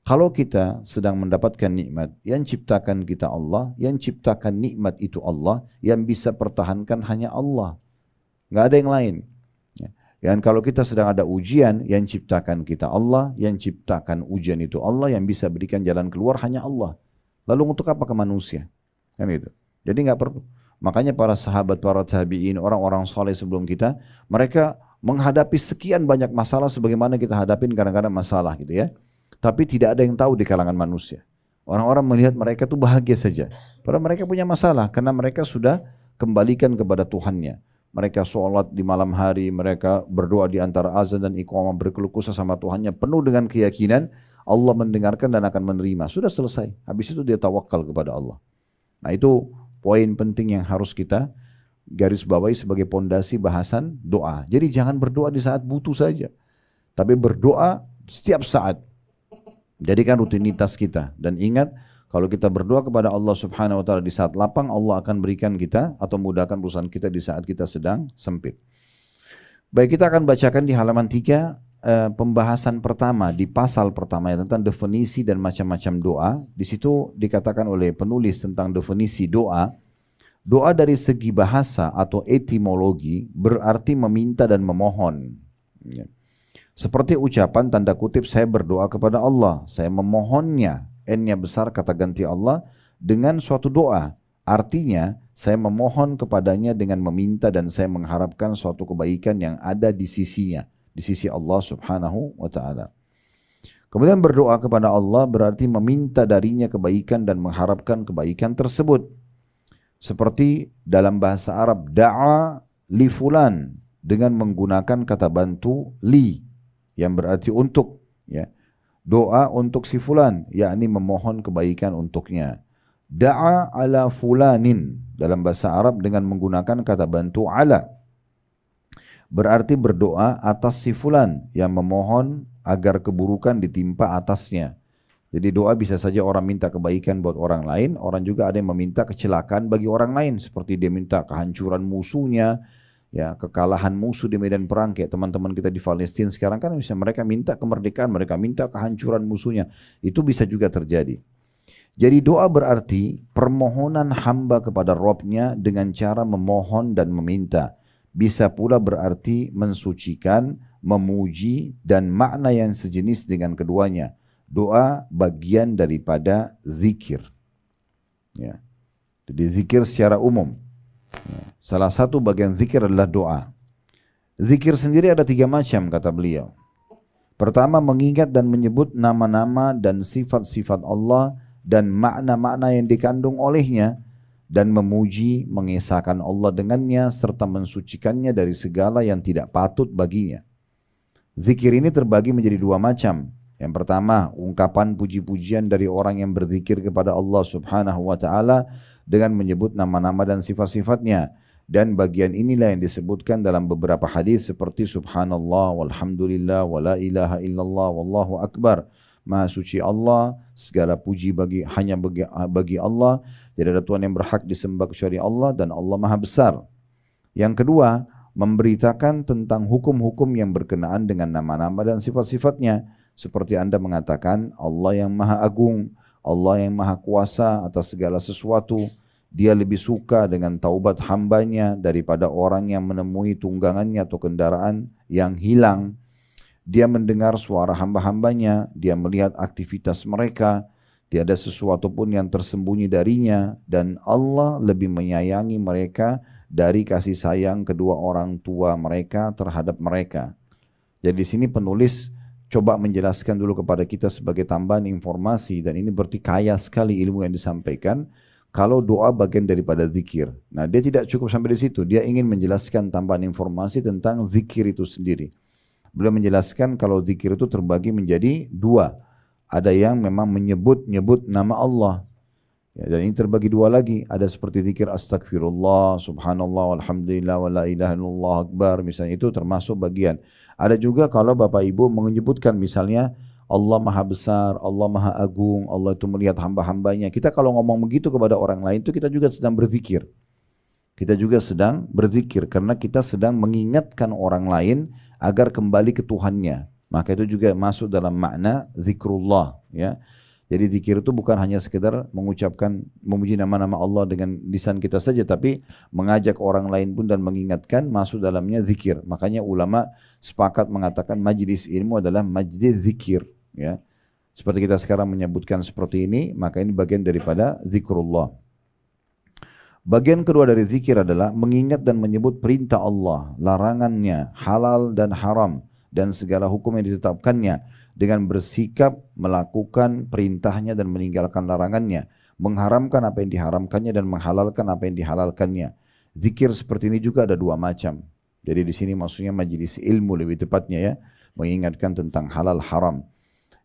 Kalau kita sedang mendapatkan nikmat, yang ciptakan kita Allah, yang ciptakan nikmat itu Allah, yang bisa pertahankan hanya Allah. Nggak ada yang lain. Dan kalau kita sedang ada ujian, yang ciptakan kita Allah, yang ciptakan ujian itu Allah, yang bisa berikan jalan keluar hanya Allah. Lalu untuk apa ke manusia? Kan gitu. Jadi nggak perlu. Makanya para sahabat, para tabi'in, orang-orang soleh sebelum kita, mereka menghadapi sekian banyak masalah sebagaimana kita hadapin kadang-kadang masalah gitu ya. Tapi tidak ada yang tahu di kalangan manusia. Orang-orang melihat mereka itu bahagia saja. Padahal mereka punya masalah karena mereka sudah kembalikan kepada Tuhannya. Mereka sholat di malam hari, mereka berdoa di antara azan dan iqamah, berkeluh kesah sama Tuhannya penuh dengan keyakinan Allah mendengarkan dan akan menerima. Sudah selesai. Habis itu dia tawakal kepada Allah. Nah itu poin penting yang harus kita garis bawahi sebagai pondasi bahasan doa. Jadi jangan berdoa di saat butuh saja. Tapi berdoa setiap saat. Jadikan rutinitas kita. Dan ingat, kalau kita berdoa kepada Allah Subhanahu wa taala di saat lapang, Allah akan berikan kita atau mudahkan urusan kita di saat kita sedang sempit. Baik, kita akan bacakan di halaman 3 pembahasan pertama di pasal pertama tentang definisi dan macam-macam doa. Di situ dikatakan oleh penulis tentang definisi doa. Doa dari segi bahasa atau etimologi berarti meminta dan memohon. Seperti ucapan tanda kutip saya berdoa kepada Allah, saya memohonnya. N-nya besar kata ganti Allah dengan suatu doa. Artinya saya memohon kepadanya dengan meminta dan saya mengharapkan suatu kebaikan yang ada di sisinya, di sisi Allah Subhanahu wa taala. Kemudian berdoa kepada Allah berarti meminta darinya kebaikan dan mengharapkan kebaikan tersebut. Seperti dalam bahasa Arab da'a li fulan dengan menggunakan kata bantu li yang berarti untuk, ya. Doa untuk si fulan, yakni memohon kebaikan untuknya. Da'a ala fulanin dalam bahasa Arab dengan menggunakan kata bantu ala. Berarti berdoa atas si fulan yang memohon agar keburukan ditimpa atasnya. Jadi doa bisa saja orang minta kebaikan buat orang lain, orang juga ada yang meminta kecelakaan bagi orang lain. Seperti dia minta kehancuran musuhnya, ya, kekalahan musuh di medan perang, kayak teman-teman kita di Palestina sekarang kan bisa mereka minta kemerdekaan, mereka minta kehancuran musuhnya. Itu bisa juga terjadi. Jadi doa berarti permohonan hamba kepada Rabb-nya dengan cara memohon dan meminta. Bisa pula berarti mensucikan, memuji dan makna yang sejenis dengan keduanya. Doa bagian daripada zikir. Ya. Jadi zikir secara umum. Salah satu bagian zikir adalah doa. Zikir sendiri ada 3 macam kata beliau. Pertama, mengingat dan menyebut nama-nama dan sifat-sifat Allah dan makna-makna yang dikandung olehnya, dan memuji, mengesahkan Allah dengannya serta mensucikannya dari segala yang tidak patut baginya. Zikir ini terbagi menjadi 2 macam. Yang pertama, ungkapan puji-pujian dari orang yang berzikir kepada Allah Subhanahu wa taala dengan menyebut nama-nama dan sifat-sifatnya. Dan bagian inilah yang disebutkan dalam beberapa hadis seperti subhanallah walhamdulillah wala ilaha illallah wallahu akbar. Maha suci Allah, segala puji hanya bagi Allah, tidak ada Tuhan yang berhak disembah kecuali Allah dan Allah Maha besar. Yang kedua, memberitakan tentang hukum-hukum yang berkenaan dengan nama-nama dan sifat-sifatnya. Seperti Anda mengatakan Allah yang Maha Agung, Allah yang Maha Kuasa atas segala sesuatu. Dia lebih suka dengan taubat hambanya daripada orang yang menemui tunggangannya atau kendaraan yang hilang. Dia mendengar suara hamba-hambanya, dia melihat aktivitas mereka, tiada sesuatu pun yang tersembunyi darinya, dan Allah lebih menyayangi mereka dari kasih sayang kedua orang tua mereka terhadap mereka. Jadi di sini penulis coba menjelaskan dulu kepada kita sebagai tambahan informasi, dan ini berarti kaya sekali ilmu yang disampaikan. Kalau doa bagian daripada zikir. Nah, dia tidak cukup sampai di situ. Dia ingin menjelaskan tambahan informasi tentang zikir itu sendiri. Beliau menjelaskan kalau zikir itu terbagi menjadi 2. Ada yang memang menyebut nama Allah. Ya, dan ini terbagi 2 lagi. Ada seperti zikir astagfirullah, subhanallah, walhamdulillah, wa la ilaha illallah akbar. Misalnya itu termasuk bagian. Ada juga kalau Bapak Ibu menyebutkan misalnya Allah Maha Besar, Allah Maha Agung, Allah itu melihat hamba-hambanya. Kita kalau ngomong begitu kepada orang lain itu kita juga sedang berzikir. Kita juga sedang berzikir karena kita sedang mengingatkan orang lain agar kembali ke Tuhannya. Maka itu juga masuk dalam makna zikrullah, ya. Jadi zikir itu bukan hanya sekedar mengucapkan memuji nama-nama Allah dengan lisan kita saja, tapi mengajak orang lain pun dan mengingatkan, masuk dalamnya zikir. Makanya ulama sepakat mengatakan majlis ilmu adalah majlis zikir, ya. Seperti kita sekarang menyebutkan seperti ini, maka ini bagian daripada zikrullah. Bagian kedua dari zikir adalah mengingat dan menyebut perintah Allah, larangannya, halal dan haram, dan segala hukum yang ditetapkannya, dengan bersikap melakukan perintahnya dan meninggalkan larangannya, mengharamkan apa yang diharamkannya dan menghalalkan apa yang dihalalkannya. Zikir seperti ini juga ada 2 macam. Jadi di sini maksudnya majelis ilmu lebih tepatnya, ya, mengingatkan tentang halal haram.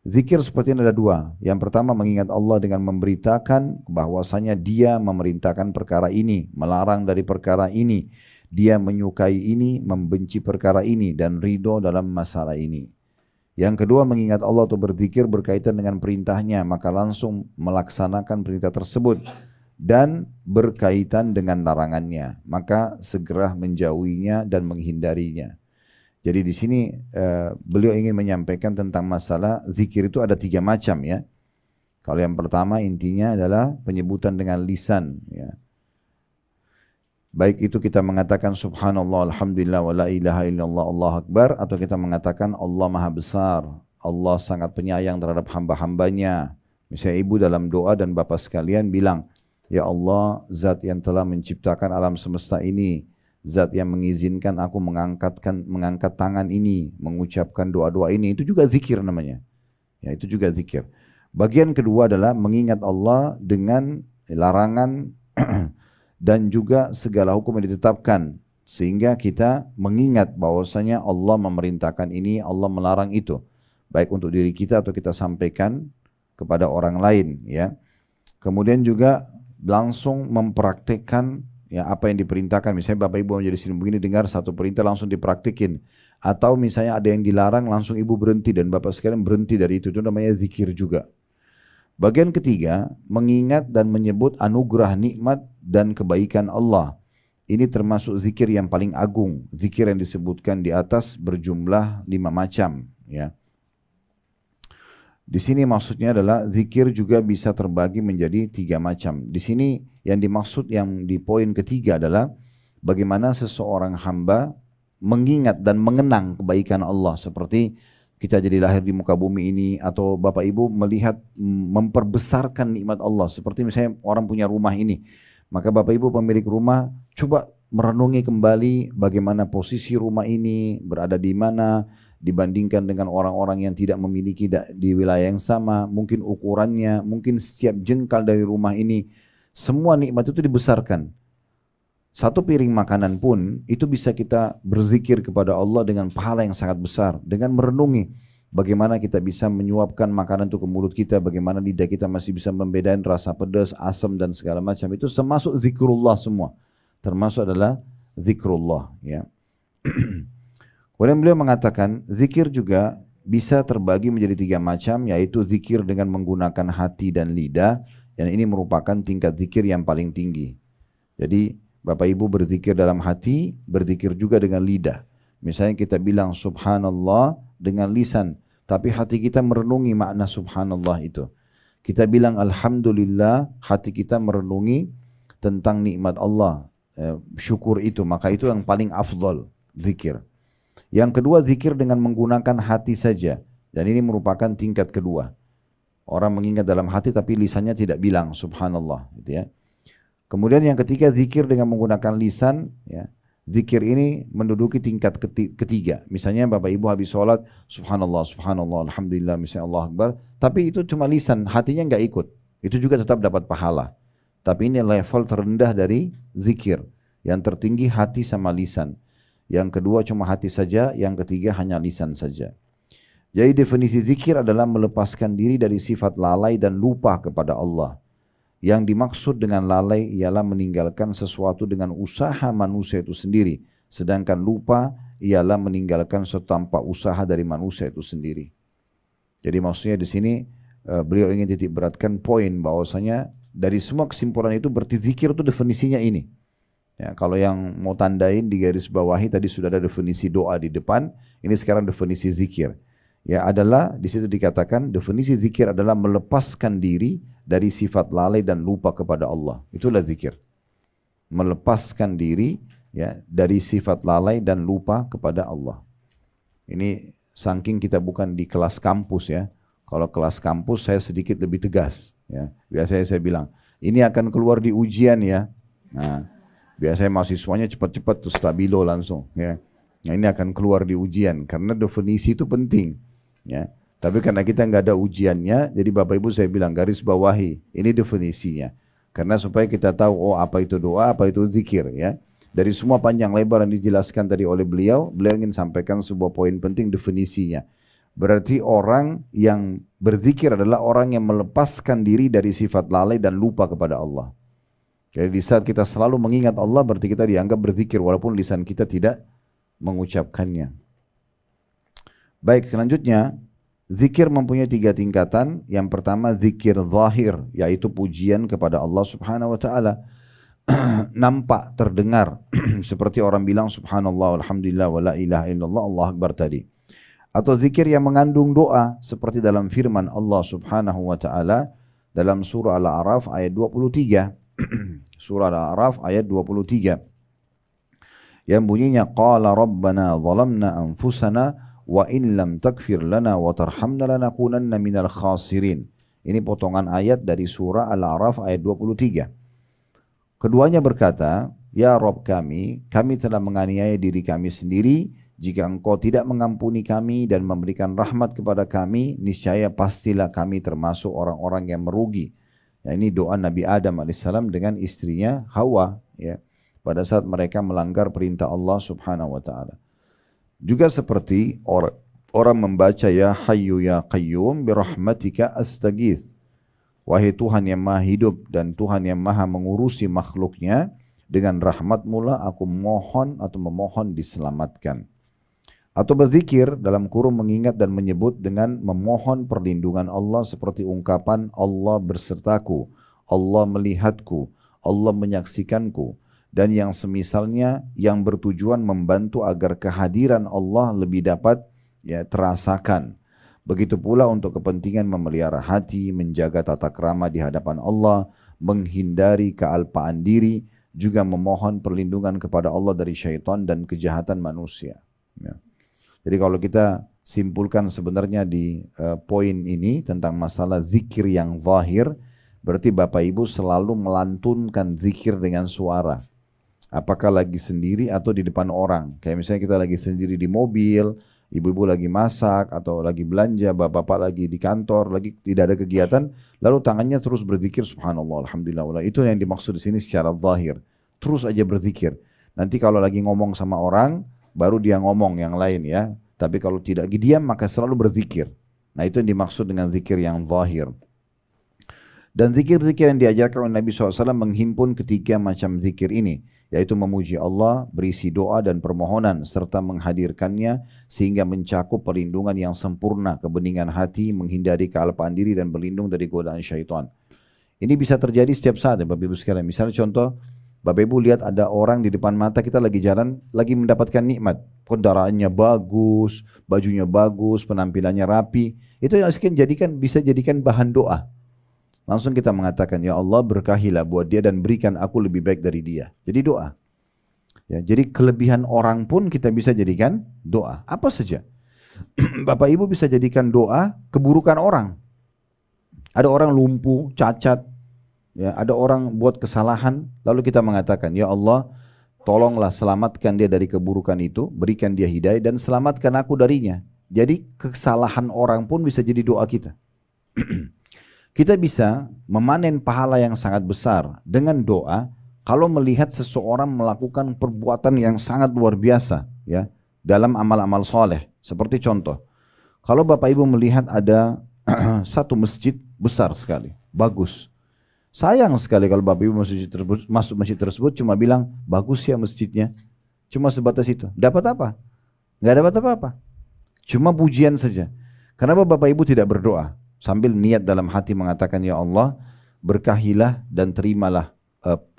Zikir seperti ini ada dua. Yang pertama mengingat Allah dengan memberitakan bahwasanya Dia memerintahkan perkara ini, melarang dari perkara ini, Dia menyukai ini, membenci perkara ini, dan ridho dalam masalah ini. Yang kedua mengingat Allah atau berzikir berkaitan dengan perintahnya, maka langsung melaksanakan perintah tersebut. Dan berkaitan dengan larangannya, maka segera menjauhinya dan menghindarinya. Jadi di sini beliau ingin menyampaikan tentang masalah zikir itu ada 3 macam ya. Kalau yang pertama intinya adalah penyebutan dengan lisan ya. Baik itu kita mengatakan subhanallah, alhamdulillah, wa la ilaha illallah, Allahu akbar, atau kita mengatakan Allah maha besar, Allah sangat penyayang terhadap hamba-hambanya. Misalnya ibu dalam doa dan bapak sekalian bilang, ya Allah, zat yang telah menciptakan alam semesta ini, zat yang mengizinkan aku mengangkat tangan ini, mengucapkan doa-doa ini, itu juga zikir namanya. Ya, itu juga zikir. Bagian kedua adalah mengingat Allah dengan larangan dan juga segala hukum yang ditetapkan, sehingga kita mengingat bahwasanya Allah memerintahkan ini, Allah melarang itu, baik untuk diri kita atau kita sampaikan kepada orang lain ya. Kemudian juga langsung mempraktekkan ya apa yang diperintahkan. Misalnya Bapak Ibu menjadi sini begini, dengar satu perintah langsung dipraktikin. Atau misalnya ada yang dilarang langsung Ibu berhenti dan Bapak sekalian berhenti dari itu namanya zikir juga. Bagian ketiga, mengingat dan menyebut anugerah nikmat dan kebaikan Allah. Ini termasuk zikir yang paling agung. Zikir yang disebutkan di atas berjumlah 5 macam ya. Di sini maksudnya adalah zikir juga bisa terbagi menjadi 3 macam. Di sini yang dimaksud yang di poin ketiga adalah bagaimana seseorang hamba mengingat dan mengenang kebaikan Allah. Seperti kita jadi lahir di muka bumi ini, atau Bapak Ibu melihat memperbesarkan nikmat Allah. Seperti misalnya orang punya rumah ini, maka Bapak Ibu pemilik rumah coba merenungi kembali bagaimana posisi rumah ini, berada di mana, dibandingkan dengan orang-orang yang tidak memiliki di wilayah yang sama, mungkin ukurannya, mungkin setiap jengkal dari rumah ini, semua nikmat itu dibesarkan. Satu piring makanan pun itu bisa kita berzikir kepada Allah dengan pahala yang sangat besar, dengan merenungi bagaimana kita bisa menyuapkan makanan itu ke mulut kita, bagaimana lidah kita masih bisa membedakan rasa pedas, asam dan segala macam, itu termasuk zikrullah semua, termasuk adalah zikrullah ya. Kemudian beliau mengatakan zikir juga bisa terbagi menjadi 3 macam, yaitu zikir dengan menggunakan hati dan lidah, dan ini merupakan tingkat zikir yang paling tinggi. Jadi Bapak Ibu berzikir dalam hati, berzikir juga dengan lidah. Misalnya kita bilang subhanallah dengan lisan, tapi hati kita merenungi makna subhanallah itu. Kita bilang alhamdulillah, hati kita merenungi tentang nikmat Allah, syukur itu, maka itu yang paling afdal zikir. Yang kedua zikir dengan menggunakan hati saja, dan ini merupakan tingkat kedua. Orang mengingat dalam hati tapi lisannya tidak bilang subhanallah gitu ya. Kemudian yang ketiga zikir dengan menggunakan lisan ya. Zikir ini menduduki tingkat ketiga. Misalnya Bapak Ibu habis sholat subhanallah, subhanallah, alhamdulillah, misalnya Allah Akbar, tapi itu cuma lisan, hatinya nggak ikut. Itu juga tetap dapat pahala. Tapi ini level terendah dari zikir. Yang tertinggi hati sama lisan. Yang kedua cuma hati saja, yang ketiga hanya lisan saja. Jadi definisi zikir adalah melepaskan diri dari sifat lalai dan lupa kepada Allah. Yang dimaksud dengan lalai ialah meninggalkan sesuatu dengan usaha manusia itu sendiri. Sedangkan lupa ialah meninggalkan sesuatu tanpa usaha dari manusia itu sendiri. Jadi maksudnya di sini beliau ingin titik beratkan poin bahwasanya dari semua kesimpulan itu berarti zikir itu definisinya ini. Ya, kalau yang mau tandain di garis bawahi tadi sudah ada definisi doa di depan, ini sekarang definisi zikir. Ya, adalah di situ dikatakan definisi zikir adalah melepaskan diri dari sifat lalai dan lupa kepada Allah. Itulah zikir. Melepaskan diri ya dari sifat lalai dan lupa kepada Allah. Ini saking kita bukan di kelas kampus ya. Kalau kelas kampus saya sedikit lebih tegas ya. Biasanya saya bilang, ini akan keluar di ujian ya. Nah, biasanya mahasiswanya cepat-cepat tuh stabilo langsung ya. Nah, ini akan keluar di ujian karena definisi itu penting ya. Tapi karena kita nggak ada ujiannya, jadi Bapak Ibu saya bilang garis bawahi, ini definisinya. Karena supaya kita tahu oh apa itu doa, apa itu zikir ya. Dari semua panjang lebar yang dijelaskan tadi oleh beliau ingin sampaikan sebuah poin penting definisinya. Berarti orang yang berzikir adalah orang yang melepaskan diri dari sifat lalai dan lupa kepada Allah. Jadi di saat kita selalu mengingat Allah berarti kita dianggap berzikir walaupun lisan kita tidak mengucapkannya. Baik, selanjutnya zikir mempunyai 3 tingkatan. Yang pertama zikir zahir, yaitu pujian kepada Allah Subhanahu wa taala. Nampak, terdengar seperti orang bilang subhanallah alhamdulillah wa la ilaha illallah Allah akbar tadi. Atau zikir yang mengandung doa seperti dalam firman Allah Subhanahu wa taala dalam surah Al-A'raf ayat 23. Surah Al-A'raf ayat 23. Yang bunyinya qala rabbana zalamna anfusana wa in lam takfir lana wa tarhamna lanakunanna minal khasirin. Ini potongan ayat dari surah Al-A'raf ayat 23. Keduanya berkata, ya Rabb kami telah menganiaya diri kami sendiri. Jika engkau tidak mengampuni kami dan memberikan rahmat kepada kami, niscaya pastilah kami termasuk orang-orang yang merugi. Ya, ini doa Nabi Adam alaihissalam dengan istrinya Hawa, ya, pada saat mereka melanggar perintah Allah Subhanahu wa taala. Juga seperti orang membaca ya Hayyu ya Qayyum birahmatika astaghith. Wahai Tuhan yang Maha hidup dan Tuhan yang Maha mengurusi makhluknya, dengan rahmat-Mu lah aku mohon atau memohon diselamatkan. Atau berzikir dalam kurung mengingat dan menyebut dengan memohon perlindungan Allah seperti ungkapan Allah bersertaku, Allah melihatku, Allah menyaksikanku, dan yang semisalnya yang bertujuan membantu agar kehadiran Allah lebih dapat terasakan. Begitu pula untuk kepentingan memelihara hati, menjaga tata krama di hadapan Allah, menghindari kealpaan diri, juga memohon perlindungan kepada Allah dari syaitan dan kejahatan manusia. Ya. Jadi kalau kita simpulkan sebenarnya di poin ini tentang masalah zikir yang zahir, berarti Bapak Ibu selalu melantunkan zikir dengan suara. Apakah lagi sendiri atau di depan orang. Kayak misalnya kita lagi sendiri di mobil, ibu-ibu lagi masak atau lagi belanja, bapak-bapak lagi di kantor, lagi tidak ada kegiatan, lalu tangannya terus berzikir subhanallah, alhamdulillah. Itu yang dimaksud di sini secara zahir. Terus aja berzikir. Nanti kalau lagi ngomong sama orang, baru dia ngomong yang lain ya. Tapi kalau tidak diam maka selalu berzikir. Nah itu yang dimaksud dengan zikir yang zahir. Dan zikir-zikir yang diajarkan oleh Nabi SAW menghimpun 3 macam zikir ini. Yaitu memuji Allah, berisi doa dan permohonan, serta menghadirkannya sehingga mencakup perlindungan yang sempurna, kebeningan hati, menghindari kealpaan diri dan berlindung dari godaan syaitan. Ini bisa terjadi setiap saat ya Bapak Ibu sekalian. Misalnya contoh, Bapak Ibu lihat ada orang di depan mata kita lagi jalan, lagi mendapatkan nikmat. Kendaraannya bagus, bajunya bagus, penampilannya rapi. Itu yang bisa jadikan bahan doa. Langsung kita mengatakan, ya Allah berkahilah buat dia dan berikan aku lebih baik dari dia. Jadi doa. Ya, jadi kelebihan orang pun kita bisa jadikan doa. Apa saja. Bapak Ibu bisa jadikan doa keburukan orang. Ada orang lumpuh, cacat. Ya, ada orang buat kesalahan, lalu kita mengatakan, ya Allah, tolonglah selamatkan dia dari keburukan itu, berikan dia hidayah dan selamatkan aku darinya. Jadi kesalahan orang pun bisa jadi doa kita. Kita bisa memanen pahala yang sangat besar dengan doa kalau melihat seseorang melakukan perbuatan yang sangat luar biasa ya dalam amal-amal soleh. Seperti contoh, kalau Bapak Ibu melihat ada satu masjid besar sekali, bagus. Sayang sekali kalau Bapak Ibu masuk masjid tersebut cuma bilang, bagus ya masjidnya. Cuma sebatas itu. Dapat apa? Nggak dapat apa-apa. Cuma pujian saja. Kenapa Bapak Ibu tidak berdoa? Sambil niat dalam hati mengatakan, ya Allah, berkahilah dan terimalah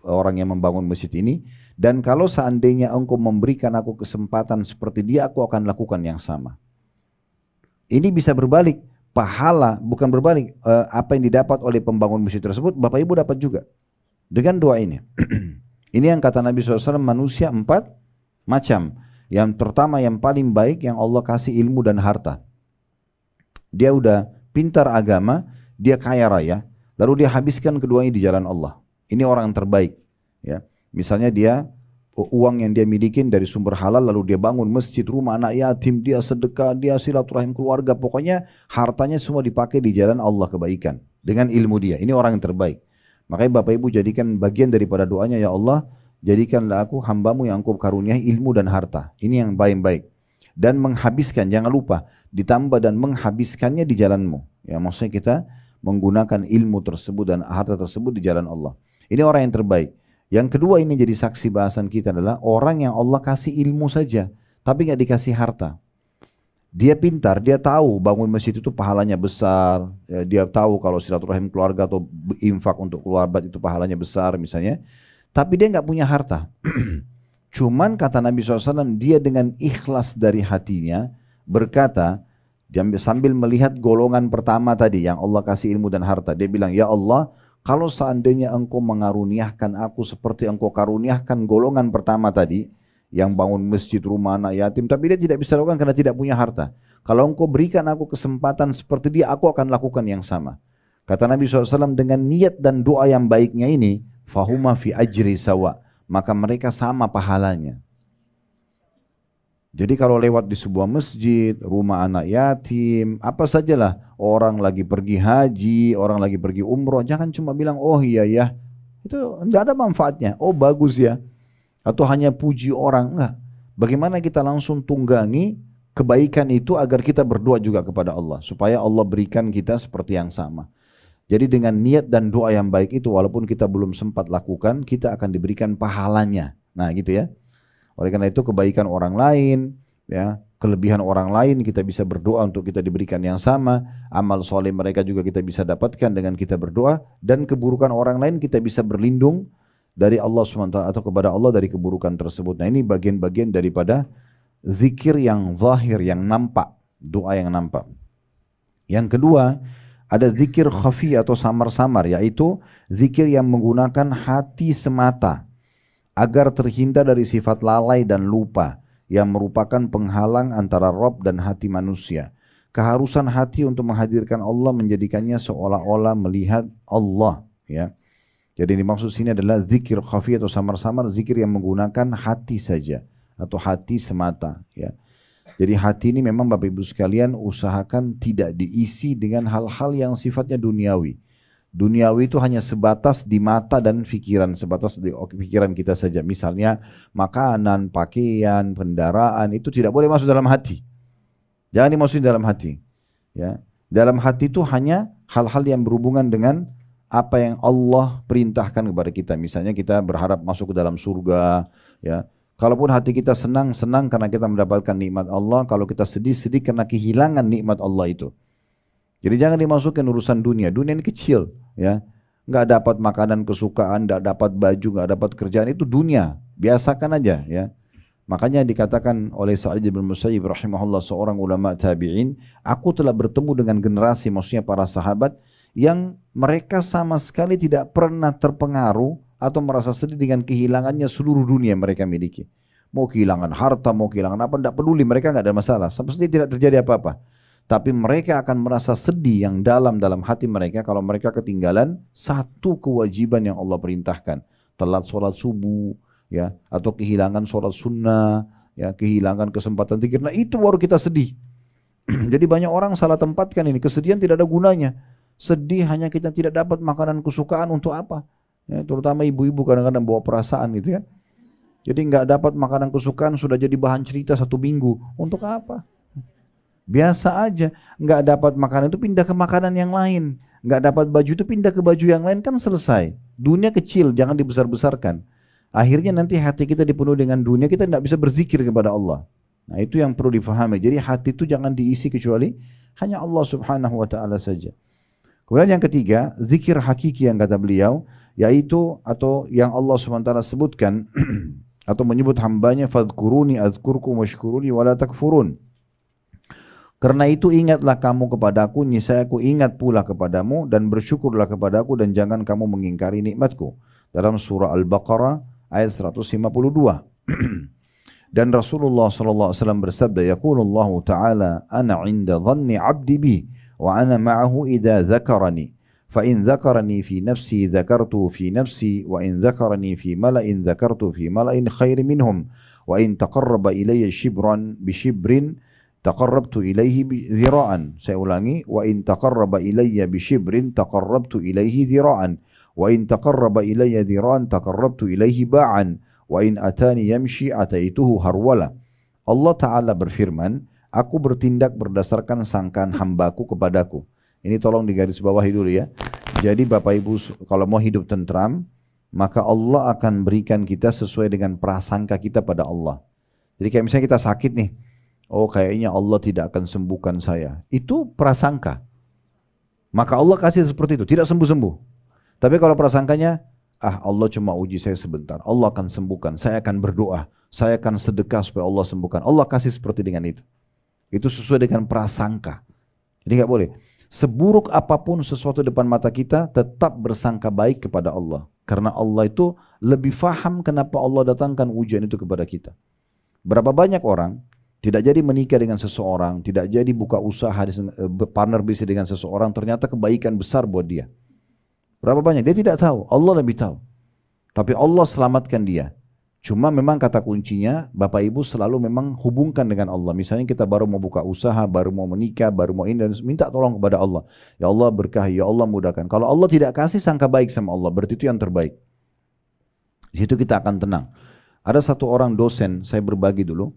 orang yang membangun masjid ini. Dan kalau seandainya engkau memberikan aku kesempatan seperti dia, aku akan lakukan yang sama. Ini bisa berbalik. Pahala bukan berbalik, apa yang didapat oleh pembangun masjid tersebut Bapak Ibu dapat juga dengan doa ini. Ini yang kata Nabi SAW, manusia 4 macam. Yang pertama yang paling baik yang Allah kasih ilmu dan harta. Dia udah pintar agama, dia kaya raya, lalu dia habiskan keduanya di jalan Allah. Ini orang yang terbaik. Ya, misalnya dia uang yang dia miliki dari sumber halal, lalu dia bangun masjid, rumah anak yatim, dia sedekah, dia silaturahim keluarga, pokoknya hartanya semua dipakai di jalan Allah kebaikan dengan ilmu dia. Ini orang yang terbaik. Makanya Bapak Ibu jadikan bagian daripada doanya, ya Allah, jadikanlah aku hambamu yang engkau karuniai ilmu dan harta. Ini yang baik-baik. Dan menghabiskan, jangan lupa, ditambah dan menghabiskannya di jalanmu. Ya, maksudnya kita menggunakan ilmu tersebut dan harta tersebut di jalan Allah. Ini orang yang terbaik. Yang kedua, ini jadi saksi bahasan kita, adalah orang yang Allah kasih ilmu saja, tapi nggak dikasih harta. Dia pintar, dia tahu bangun masjid itu pahalanya besar, ya, dia tahu kalau silaturahim keluarga atau infak untuk keluarga itu pahalanya besar misalnya, tapi dia nggak punya harta. Cuman kata Nabi SAW, dia dengan ikhlas dari hatinya berkata, dia sambil melihat golongan pertama tadi yang Allah kasih ilmu dan harta, dia bilang, ya Allah, kalau seandainya engkau mengaruniakan aku seperti engkau karuniakan golongan pertama tadi, yang bangun masjid, rumah anak yatim, tapi dia tidak bisa lakukan karena tidak punya harta. Kalau engkau berikan aku kesempatan seperti dia, aku akan lakukan yang sama. Kata Nabi SAW, dengan niat dan doa yang baiknya ini, fahuma fi ajri sawa, maka mereka sama pahalanya. Jadi kalau lewat di sebuah masjid, rumah anak yatim, apa sajalah, orang lagi pergi haji, orang lagi pergi umroh, jangan cuma bilang, oh iya ya, itu tidak ada manfaatnya, oh bagus ya, atau hanya puji orang, enggak. Bagaimana kita langsung tunggangi kebaikan itu agar kita berdoa juga kepada Allah, supaya Allah berikan kita seperti yang sama. Jadi dengan niat dan doa yang baik itu, walaupun kita belum sempat lakukan, kita akan diberikan pahalanya. Nah gitu ya. Oleh karena itu kebaikan orang lain, ya, kelebihan orang lain kita bisa berdoa untuk kita diberikan yang sama. Amal soleh mereka juga kita bisa dapatkan dengan kita berdoa, dan keburukan orang lain kita bisa berlindung dari Allah SWT atau kepada Allah dari keburukan tersebut. Nah ini bagian-bagian daripada zikir yang zahir, yang nampak, doa yang nampak. Yang kedua, ada zikir khafi atau samar-samar, yaitu zikir yang menggunakan hati semata agar terhindar dari sifat lalai dan lupa yang merupakan penghalang antara Rabb dan hati manusia. Keharusan hati untuk menghadirkan Allah menjadikannya seolah-olah melihat Allah, ya. Jadi yang dimaksud sini adalah zikir khafi atau samar-samar, zikir yang menggunakan hati saja atau hati semata, ya. Jadi hati ini memang Bapak Ibu sekalian usahakan tidak diisi dengan hal-hal yang sifatnya duniawi. Duniawi itu hanya sebatas di mata dan pikiran, sebatas di pikiran kita saja. Misalnya makanan, pakaian, kendaraan, itu tidak boleh masuk dalam hati. Jangan dimasukin dalam hati, ya. Dalam hati itu hanya hal-hal yang berhubungan dengan apa yang Allah perintahkan kepada kita. Misalnya kita berharap masuk ke dalam surga, ya. Kalaupun hati kita senang, senang karena kita mendapatkan nikmat Allah. Kalau kita sedih, sedih karena kehilangan nikmat Allah itu. Jadi jangan dimasukin urusan dunia. Dunia ini kecil, ya. Nggak dapat makanan kesukaan, nggak dapat baju, nggak dapat kerjaan, itu dunia. Biasakan aja, ya. Makanya dikatakan oleh Sa'id bin Musayyib rahimahullah, seorang ulama tabi'in, aku telah bertemu dengan generasi, maksudnya para sahabat, yang mereka sama sekali tidak pernah terpengaruh atau merasa sedih dengan kehilangannya seluruh dunia yang mereka miliki. Mau kehilangan harta, mau kehilangan apa, tidak peduli, mereka nggak ada masalah. Seperti tidak terjadi apa-apa. Tapi mereka akan merasa sedih yang dalam hati mereka kalau mereka ketinggalan satu kewajiban yang Allah perintahkan. Telat sholat subuh, ya, atau kehilangan sholat sunnah, ya, kehilangan kesempatan zikir. Nah itu baru kita sedih. Jadi banyak orang salah tempatkan ini. Kesedihan tidak ada gunanya. Sedih hanya kita tidak dapat makanan kesukaan, untuk apa? Ya, terutama ibu-ibu kadang-kadang bawa perasaan gitu ya. Jadi nggak dapat makanan kesukaan sudah jadi bahan cerita 1 minggu. Untuk apa? Biasa aja. Nggak dapat makanan itu pindah ke makanan yang lain. Nggak dapat baju itu pindah ke baju yang lain, kan selesai. Dunia kecil, jangan dibesar-besarkan. Akhirnya nanti hati kita dipenuhi dengan dunia, kita tidak bisa berzikir kepada Allah. Nah itu yang perlu difahami. Jadi hati itu jangan diisi kecuali hanya Allah Subhanahu wa ta'ala saja. Kemudian yang ketiga, zikir hakiki yang kata beliau, yaitu atau yang Allah SWT sebutkan atau menyebut hambanya, fadhkuruni azkurkum washkuruni wala takfurun. Karena itu ingatlah kamu kepadaku, niscaya aku ingat pula kepadamu, dan bersyukurlah kepadaku dan jangan kamu mengingkari nikmatku. Dalam surah Al-Baqarah ayat 152. Dan Rasulullah SAW bersabda, yaqulullahu ta'ala, ana 'inda dhanni 'abdi bi wa ana ma'ahu idza dzakarani fa in dzakarani fi nafsi dzakartu fi nafsi wa in dzakarani fi mala'in dzakartu fi mala'in khairin minhum wa in taqarraba ilayya shibran bi shibrin taqarrabtu ilaihi dzira'an. Saya ulangi, wa in taqarraba ilayya bi shibrin taqarrabtu ilaihi dzira'an wa in taqarraba ilayya dzira'an taqarrabtu ilaihi ba'an wa in atani yamshi ataituhu harwala. Allah Ta'ala berfirman, Aku bertindak berdasarkan sangkaan hambaku kepadaku. Ini tolong digarisbawahi dulu ya. Jadi Bapak Ibu kalau mau hidup tentram, maka Allah akan berikan kita sesuai dengan prasangka kita pada Allah. Jadi kayak misalnya kita sakit nih, oh kayaknya Allah tidak akan sembuhkan saya. Itu prasangka. Maka Allah kasih seperti itu, tidak sembuh-sembuh. Tapi kalau prasangkanya, Allah cuma uji saya sebentar, Allah akan sembuhkan, saya akan berdoa, saya akan sedekah supaya Allah sembuhkan. Allah kasih seperti dengan itu. Itu sesuai dengan prasangka. Jadi nggak boleh. Seburuk apapun sesuatu depan mata kita, tetap bersangka baik kepada Allah. Karena Allah itu lebih faham kenapa Allah datangkan ujian itu kepada kita. Berapa banyak orang tidak jadi menikah dengan seseorang, tidak jadi buka usaha, partner bisnis dengan seseorang, ternyata kebaikan besar buat dia. Berapa banyak? Dia tidak tahu, Allah lebih tahu. Tapi Allah selamatkan dia. Cuma memang kata kuncinya, Bapak Ibu selalu memang hubungkan dengan Allah. Misalnya kita baru mau buka usaha, baru mau menikah, baru mau ini, dan minta tolong kepada Allah. Ya Allah berkahi, ya Allah mudahkan. Kalau Allah tidak kasih, sangka baik sama Allah, berarti itu yang terbaik. Di situ kita akan tenang. Ada satu orang dosen, saya berbagi dulu,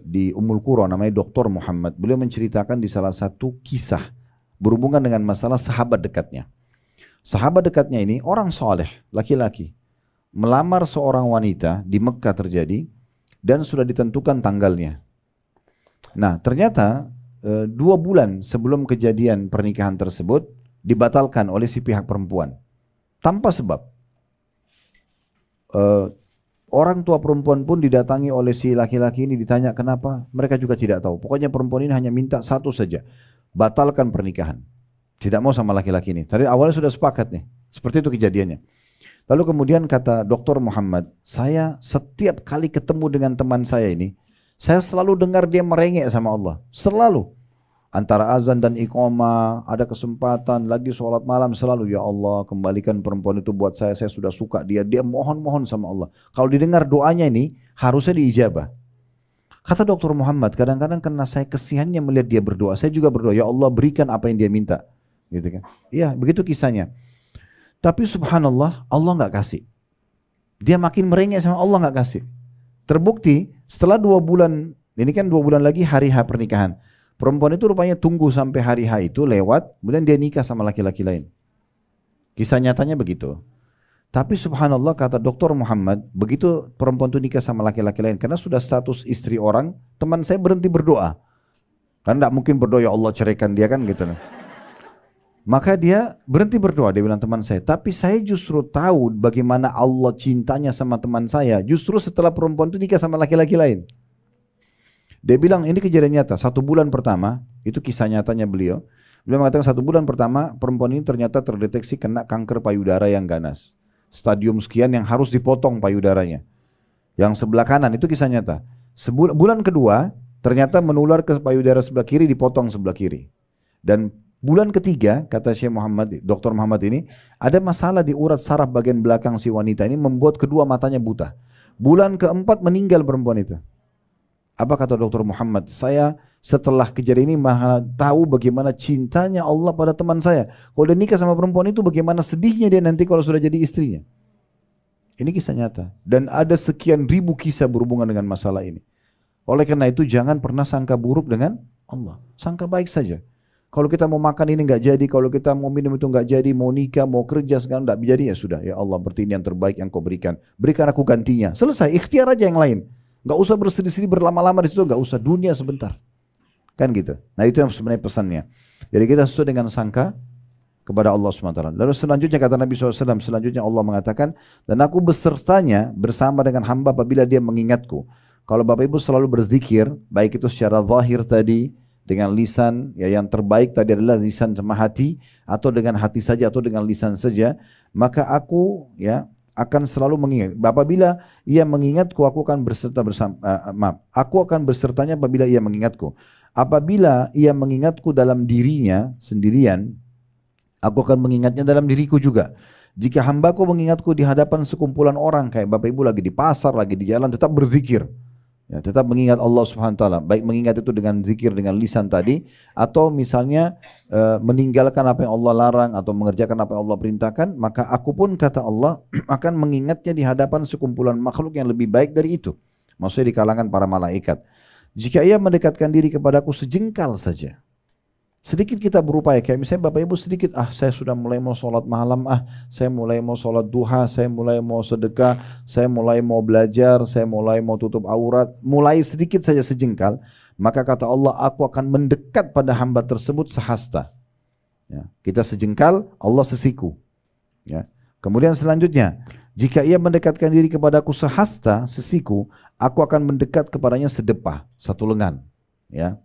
di Ummul Qura, namanya Dr. Muhammad. Beliau menceritakan di salah satu kisah berhubungan dengan masalah sahabat dekatnya. Sahabat dekatnya ini orang soleh, laki-laki, melamar seorang wanita di Mekah terjadi dan sudah ditentukan tanggalnya. Nah ternyata 2 bulan sebelum kejadian pernikahan tersebut dibatalkan oleh si pihak perempuan tanpa sebab. Orang tua perempuan pun didatangi oleh si laki-laki ini, ditanya kenapa, mereka juga tidak tahu. Pokoknya perempuan ini hanya minta satu saja, batalkan pernikahan. Tidak mau sama laki-laki ini. Tadi awalnya sudah sepakat nih, seperti itu kejadiannya. Lalu kemudian kata Dr. Muhammad, saya setiap kali ketemu dengan teman saya ini, saya selalu dengar dia merengek sama Allah, selalu. Antara azan dan iqamah, ada kesempatan, lagi sholat malam selalu, ya Allah kembalikan perempuan itu buat saya sudah suka dia mohon-mohon sama Allah. Kalau didengar doanya ini, harusnya diijabah. Kata Dr. Muhammad, kadang-kadang karena saya kesiannya melihat dia berdoa, saya juga berdoa, ya Allah berikan apa yang dia minta. Gitu kan? Iya, begitu kisahnya. Tapi subhanallah, Allah nggak kasih. Dia makin merengek sama Allah nggak kasih. Terbukti, setelah 2 bulan, ini kan 2 bulan lagi hari H pernikahan. Perempuan itu rupanya tunggu sampai hari H itu lewat, kemudian dia nikah sama laki-laki lain. Kisah nyatanya begitu. Tapi subhanallah kata Dr. Muhammad, begitu perempuan itu nikah sama laki-laki lain, karena sudah status istri orang, teman saya berhenti berdoa. Karena tidak mungkin berdoa, ya Allah ceraikan dia kan gitu. Maka dia berhenti berdoa, dia bilang teman saya. Tapi saya justru tahu bagaimana Allah cintanya sama teman saya, justru setelah perempuan itu nikah sama laki-laki lain. Dia bilang ini kejadian nyata, 1 bulan pertama, itu kisah nyatanya beliau. Beliau mengatakan 1 bulan pertama perempuan ini ternyata terdeteksi kena kanker payudara yang ganas. Stadium sekian yang harus dipotong payudaranya. Yang sebelah kanan, itu kisah nyata. Bulan kedua ternyata menular ke payudara sebelah kiri, dipotong sebelah kiri. Dan bulan ketiga, kata Syekh Muhammad, Dr. Muhammad ini, ada masalah di urat saraf bagian belakang si wanita ini membuat kedua matanya buta. Bulan keempat meninggal perempuan itu. Apa kata Dr. Muhammad? Saya setelah kejadian ini malah tahu bagaimana cintanya Allah pada teman saya. Kalau dia nikah sama perempuan itu, bagaimana sedihnya dia nanti kalau sudah jadi istrinya. Ini kisah nyata. Dan ada sekian ribu kisah berhubungan dengan masalah ini. Oleh karena itu jangan pernah sangka buruk dengan Allah. Sangka baik saja. Kalau kita mau makan ini nggak jadi, kalau kita mau minum itu nggak jadi, mau nikah, mau kerja sekarang nggak jadi, ya sudah. Ya Allah, berarti ini yang terbaik yang kau berikan. Berikan aku gantinya. Selesai, ikhtiar aja yang lain. Gak usah bersedih-sedih berlama-lama di situ, gak usah, dunia sebentar. Kan gitu. Nah itu yang sebenarnya pesannya. Jadi kita sesuai dengan sangka kepada Allah SWT. Lalu selanjutnya kata Nabi SAW, selanjutnya Allah mengatakan, dan aku besertanya bersama dengan hamba apabila dia mengingatku. Kalau Bapak Ibu selalu berzikir, baik itu secara zahir tadi, dengan lisan, ya yang terbaik tadi adalah lisan sama hati, atau dengan hati saja, atau dengan lisan saja, maka aku ya akan selalu mengingat. Apabila ia mengingatku, aku akan berserta bersama. Aku akan bersertanya apabila ia mengingatku. Apabila ia mengingatku dalam dirinya sendirian, aku akan mengingatnya dalam diriku juga. Jika hambaku mengingatku di hadapan sekumpulan orang, kayak Bapak Ibu lagi di pasar, lagi di jalan, tetap berzikir. Ya, tetap mengingat Allah Subhanahu wa taala. Baik mengingat itu dengan zikir dengan lisan tadi, atau misalnya meninggalkan apa yang Allah larang atau mengerjakan apa yang Allah perintahkan, maka aku pun kata Allah akan mengingatnya di hadapan sekumpulan makhluk yang lebih baik dari itu. Maksudnya di kalangan para malaikat. Jika ia mendekatkan diri kepadaku sejengkal saja. Sedikit kita berupaya, kayak misalnya Bapak Ibu sedikit, saya sudah mulai mau sholat malam, saya mulai mau sholat duha, saya mulai mau sedekah, saya mulai mau belajar, saya mulai mau tutup aurat, mulai sedikit saja sejengkal, maka kata Allah, aku akan mendekat pada hamba tersebut sehasta. Ya, kita sejengkal, Allah sesiku. Ya. Kemudian selanjutnya, jika ia mendekatkan diri kepadaku sehasta, sesiku, aku akan mendekat kepadanya sedepah, satu lengan. Ya.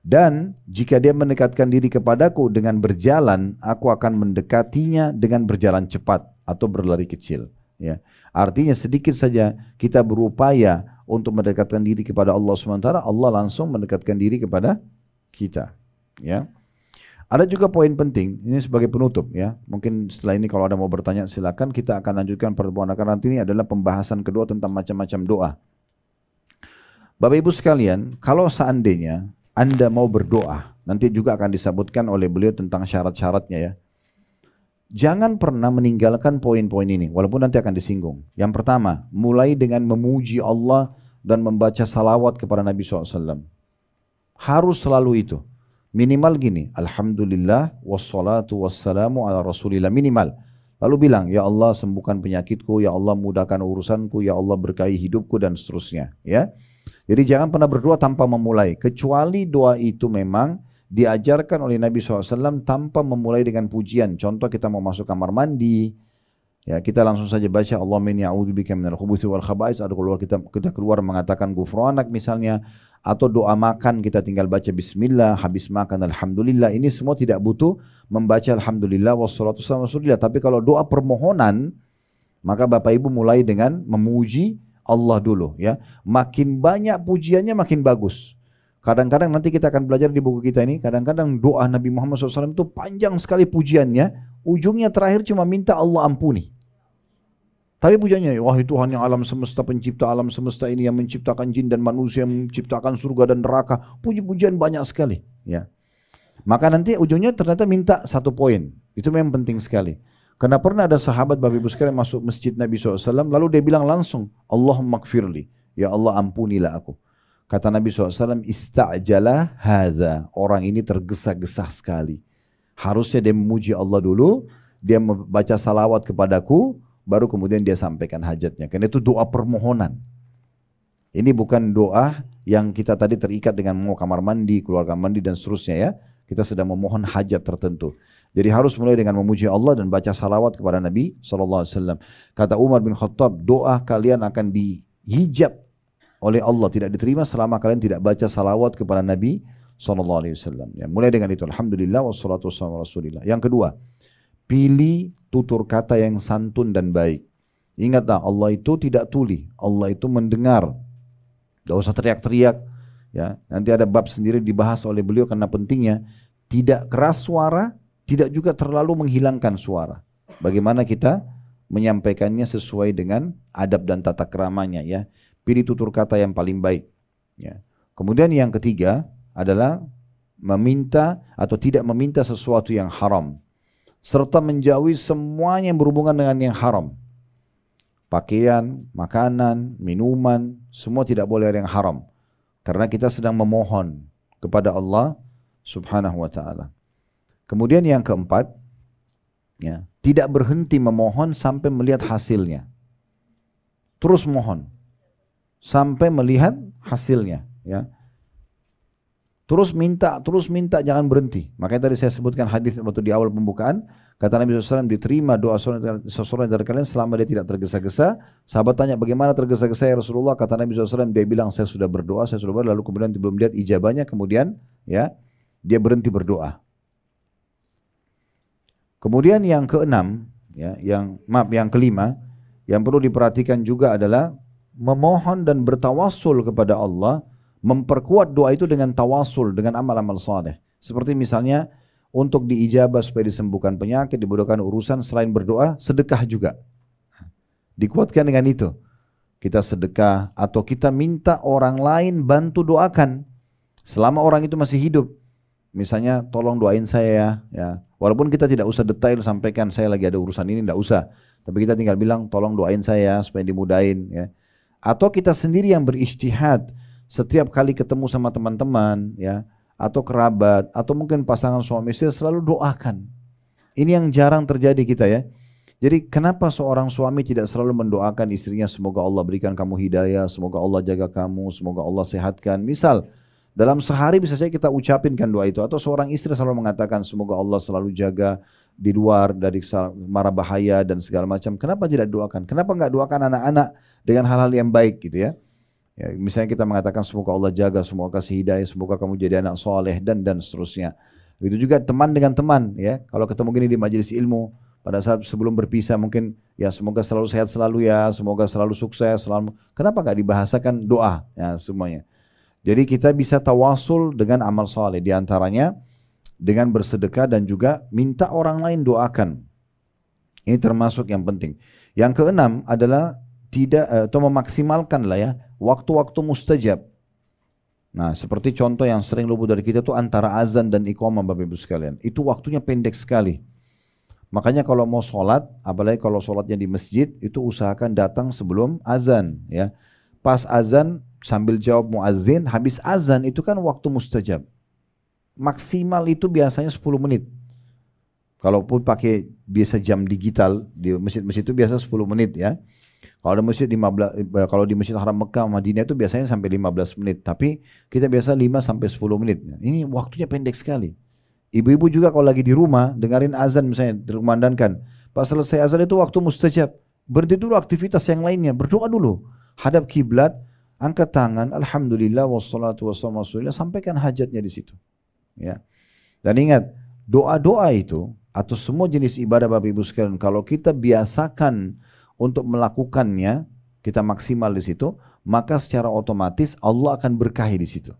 Dan jika dia mendekatkan diri kepadaku dengan berjalan, aku akan mendekatinya dengan berjalan cepat atau berlari kecil. Ya. Artinya sedikit saja kita berupaya untuk mendekatkan diri kepada Allah SWT, Allah langsung mendekatkan diri kepada kita. Ya. Ada juga poin penting, ini sebagai penutup ya. Mungkin setelah ini kalau ada mau bertanya silakan, kita akan lanjutkan pertemuan akan nanti. Ini adalah pembahasan kedua tentang macam-macam doa. Bapak Ibu sekalian, kalau seandainya Anda mau berdoa, nanti juga akan disebutkan oleh beliau tentang syarat-syaratnya ya. Jangan pernah meninggalkan poin-poin ini, walaupun nanti akan disinggung. Yang pertama, mulai dengan memuji Allah dan membaca salawat kepada Nabi SAW. Harus selalu itu. Minimal gini, Alhamdulillah wassalatu wassalamu ala rasulillah, minimal. Lalu bilang, ya Allah sembuhkan penyakitku, ya Allah mudahkan urusanku, ya Allah berkahi hidupku dan seterusnya. Ya. Jadi jangan pernah berdoa tanpa memulai, kecuali doa itu memang diajarkan oleh Nabi SAW tanpa memulai dengan pujian. Contoh kita mau masuk kamar mandi, ya kita langsung saja baca Allahumma inni a'udzubika minal khubuthi wal khaba'is, atau kita keluar mengatakan ghufranak misalnya, atau doa makan kita tinggal baca bismillah, habis makan alhamdulillah. Ini semua tidak butuh membaca alhamdulillah wassalatu wassalamu ala rasulillah. Tapi kalau doa permohonan, maka Bapak Ibu mulai dengan memuji Allah dulu ya. Makin banyak pujiannya makin bagus. Kadang-kadang nanti kita akan belajar di buku kita ini, kadang-kadang doa Nabi Muhammad SAW itu panjang sekali pujiannya, ujungnya terakhir cuma minta Allah ampuni. Tapi pujiannya, wahai Tuhan yang alam semesta, pencipta alam semesta ini, yang menciptakan jin dan manusia, yang menciptakan surga dan neraka, puji-pujian banyak sekali. Ya. Maka nanti ujungnya ternyata minta satu poin, itu memang penting sekali. Karena pernah ada sahabat Bapak Ibu sekalian masuk masjid Nabi SAW, lalu dia bilang langsung, Allahumma gfirli, ya Allah ampunilah aku. Kata Nabi SAW, ista'jala hadza, orang ini tergesa-gesa sekali. Harusnya dia memuji Allah dulu, dia membaca salawat kepadaku, baru kemudian dia sampaikan hajatnya. Karena itu doa permohonan. Ini bukan doa yang kita tadi terikat dengan mau kamar mandi, keluar kamar mandi dan seterusnya ya. Kita sedang memohon hajat tertentu. Jadi harus mulai dengan memuji Allah dan baca salawat kepada Nabi SAW. Kata Umar bin Khattab, doa kalian akan dihijab oleh Allah, tidak diterima selama kalian tidak baca salawat kepada Nabi SAW. Ya, mulai dengan itu, alhamdulillah wassalatu wassalamu ala rasulillah. Yang kedua, pilih tutur kata yang santun dan baik. Ingatlah, Allah itu tidak tuli, Allah itu mendengar. Gak usah teriak-teriak. Ya, nanti ada bab sendiri dibahas oleh beliau karena pentingnya tidak keras suara, tidak juga terlalu menghilangkan suara. Bagaimana kita menyampaikannya sesuai dengan adab dan tata keramanya ya. Pilih tutur kata yang paling baik. Ya. Kemudian yang ketiga adalah meminta atau tidak meminta sesuatu yang haram, serta menjauhi semuanya yang berhubungan dengan yang haram. Pakaian, makanan, minuman, semua tidak boleh ada yang haram. Karena kita sedang memohon kepada Allah Subhanahu wa ta'ala. Kemudian yang keempat, ya, tidak berhenti memohon sampai melihat hasilnya. Terus mohon sampai melihat hasilnya. Ya. Terus minta, jangan berhenti. Makanya tadi saya sebutkan hadis waktu di awal pembukaan, kata Nabi SAW, diterima doa seseorang dari kalian selama dia tidak tergesa-gesa. Sahabat tanya, bagaimana tergesa-gesa ya Rasulullah? Kata Nabi SAW, dia bilang, saya sudah berdoa, lalu kemudian belum lihat ijabahnya, kemudian ya dia berhenti berdoa. Kemudian yang keenam, ya, yang kelima, yang perlu diperhatikan juga adalah memohon dan bertawassul kepada Allah. Memperkuat doa itu dengan tawasul, dengan amal-amal saleh. Seperti misalnya untuk diijabah supaya disembuhkan penyakit, dimudahkan urusan, selain berdoa, sedekah juga. Dikuatkan dengan itu. Kita sedekah atau kita minta orang lain bantu doakan selama orang itu masih hidup. Misalnya tolong doain saya ya. Walaupun kita tidak usah detail sampaikan saya lagi ada urusan ini, tidak usah. Tapi kita tinggal bilang tolong doain saya supaya dimudahin ya. Atau kita sendiri yang berijtihad. setiap kali ketemu sama teman-teman ya, atau kerabat, atau mungkin pasangan suami istri selalu doakan. Ini yang jarang terjadi kita ya. Jadi kenapa seorang suami tidak selalu mendoakan istrinya, semoga Allah berikan kamu hidayah, semoga Allah jaga kamu, semoga Allah sehatkan. Misal dalam sehari bisa saja kita ucapin kan doa itu. Atau seorang istri selalu mengatakan semoga Allah selalu jaga di luar dari mara bahaya dan segala macam. Kenapa tidak doakan? Kenapa nggak doakan anak-anak dengan hal-hal yang baik gitu ya? Ya, misalnya kita mengatakan semoga Allah jaga, semoga kasih hidayah, semoga kamu jadi anak soleh dan seterusnya. Begitu juga teman dengan teman ya. Kalau ketemu gini di majelis ilmu, pada saat sebelum berpisah mungkin ya semoga selalu sehat selalu ya, semoga selalu sukses selalu. Kenapa nggak dibahasakan doa ya semuanya? Jadi kita bisa tawasul dengan amal soleh, diantaranya dengan bersedekah dan juga minta orang lain doakan. Ini termasuk yang penting. Yang keenam adalah tidak atau memaksimalkan lah ya waktu-waktu mustajab. Nah, seperti contoh yang sering luput dari kita tuh antara azan dan iqamah Bapak Ibu sekalian. Itu waktunya pendek sekali. Makanya kalau mau sholat, apalagi kalau sholatnya di masjid, itu usahakan datang sebelum azan ya. Pas azan sambil jawab muadzin, habis azan itu kan waktu mustajab. Maksimal itu biasanya 10 menit. Kalaupun pakai biasa jam digital di masjid-masjid itu biasa 10 menit ya. Kalau di masjid 15, kalau di Masjid Haram Mekah Madinah itu biasanya sampai 15 menit, tapi kita biasa 5 sampai 10 menit. Ini waktunya pendek sekali. Ibu-ibu juga kalau lagi di rumah dengerin azan misalnya dikumandangkan, pas selesai azan itu waktu mustajab. Berhenti dulu aktivitas yang lainnya, berdoa dulu. Hadap kiblat, angkat tangan, alhamdulillah wassalatu wassalamu ala rasulillah, sampaikan hajatnya di situ. Ya. Dan ingat, doa-doa itu atau semua jenis ibadah Bapak Ibu sekalian, kalau kita biasakan untuk melakukannya, kita maksimal di situ, maka secara otomatis Allah akan berkahi di situ.